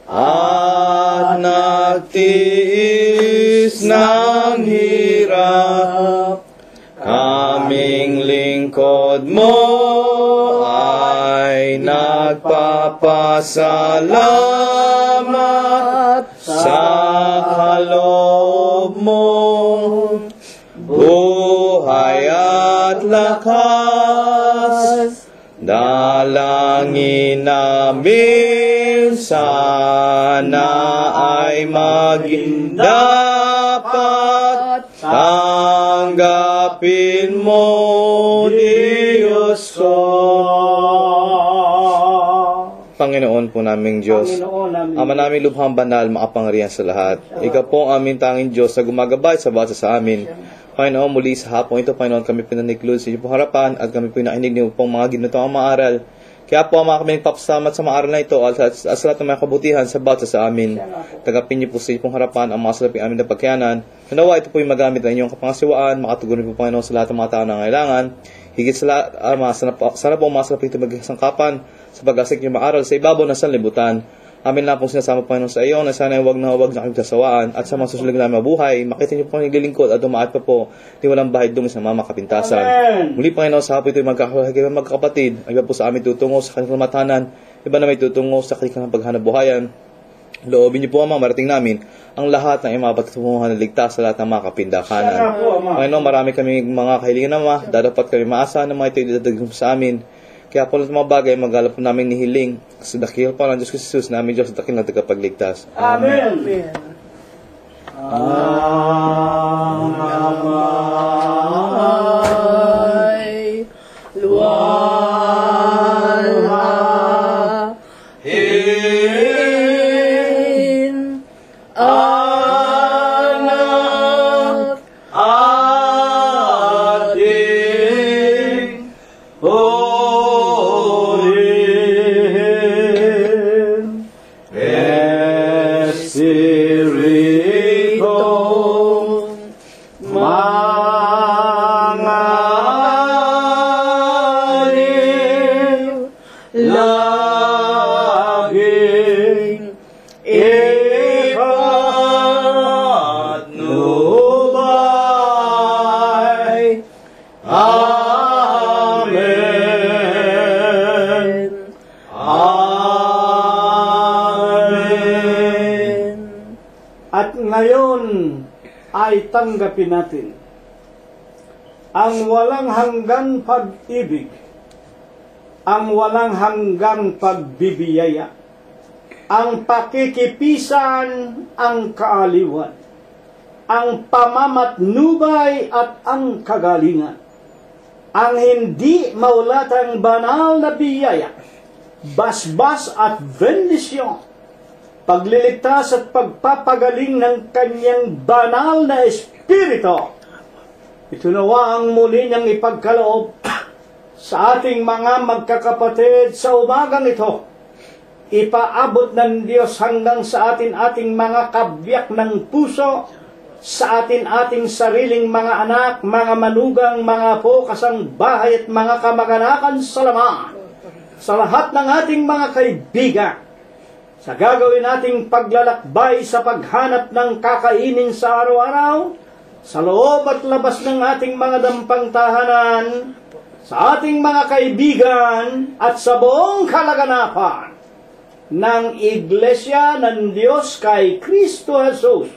at nagtiis ng hirap. Kaming lingkod mo ay nagpapasalamat sa kaloob mong buhay at lakas. Dalangin namin sana ay maging dapat tanggapin mo, Diyos ko. Panginoon po naming Diyos, Ama namin lubhang banal, makapangyarihan sa lahat. Ikaw po ang aming tanging Diyos na gumagabay sa bawat sa amin. Panginoon, muli sa hapon ito, Panginoon, kami pinaniklod sa iyong harapan at kami pinakinig niyo pong mga ginatoang maaral. Kaya po, Ama, kami nagpapasamat sa maaral na ito at sa lahat ng mga kabutihan sa bawat sa amin. Tagapin niyo po sa iyong harapan ang mga salaping amin na pagkayanan. Nawa ito po yung magamit ng inyong kapangasiwaan, makatugunin po, Panginoon, sa lahat ng mga tao na ngailangan. Higit sa lahat, Ama, sana po mga salaping ito magsangkapan sa pag-asik niyo maaral sa ibabaw ng sanlibutan. Amin lang pong sinasama, Panginoon, sa iyo na sana huwag na kami sasawaan at sa mga susunod na mabuhay, makita niyo po ang naglilingkod at dumaat pa po di walang bahid dungis ng mga kapintasan. Amen. Muli, Panginoon, sa hapon ito'y magkakapatid, iba po sa amin tutungo sa kanilang matahanan, iba na may tutungo sa kanilang paghanap buhayan. Loobin niyo po, Ama, marating namin ang lahat ng mga patutunguhan na ligtas sa lahat ng mga kapindakanan. Panginoon, marami kami mga kahilingan, Ama, dadapat kami maasa ng mga ito'y dadagdag sa amin. Kaya po ng mga bagay, maghalap po namin nihiling sa dakil po ng Diyos Jesus, namin Diyos sa dakil na tagapagligtas. Amen. Ang amay luwalhain anak ating ay tanggapin natin ang walang hanggang pag-ibig, ang walang hanggang pagbibiyaya, ang pakikipisan, ang kaaliwan, ang pamamatnubay at ang kagalingan, ang hindi maulatang banal na biyaya, basbas at bendisyon, pagliligtas at pagpapagaling ng kanyang banal na espiritu. Ito nawa ang muli niyang ipagkaloob sa ating mga magkakapatid sa umagang ito. Ipaabot ng Diyos hanggang sa ating mga kabiyak ng puso, sa ating sariling mga anak, mga manugang, mga apo, kasangbahay at mga kamag-anakan sa laman, sa lahat ng ating mga kaibigan, sa gagawin nating paglalakbay sa paghanap ng kakainin sa araw-araw, sa loob at labas ng ating mga dampang tahanan, sa ating mga kaibigan, at sa buong kalaganapan ng Iglesia ng Diyos kay Kristo Jesus,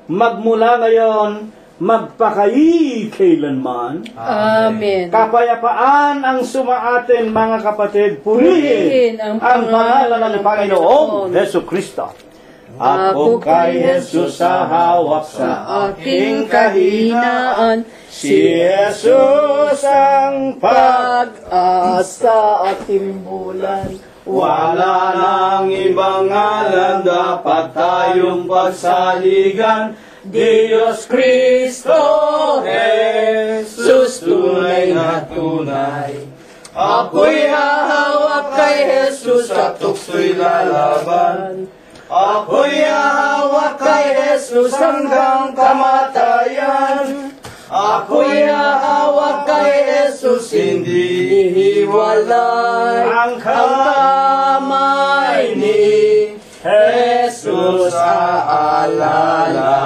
magmula ngayon, magpakailanman. Amen. Kapayapaan ang sumaatin, mga kapatid. Purihin ang pangalan ng Panginoong Jesu Kristo. Ako kay Jesus sa hawak sa aking kahinaan. Si Jesus ang pag-asa at timbulan. Wala nang ibang ngalan dapat tayong pagsaligan. Diyos Kristo, Jesus, tunay na tunay. Ako'y hahawak kay Jesus at tukso'y lalaban. Ako'y hahawak kay Jesus hanggang kamatayan. Ako'y hahawak kay Jesus, hindi hiwalay ang kamay ni Jesus sa alala.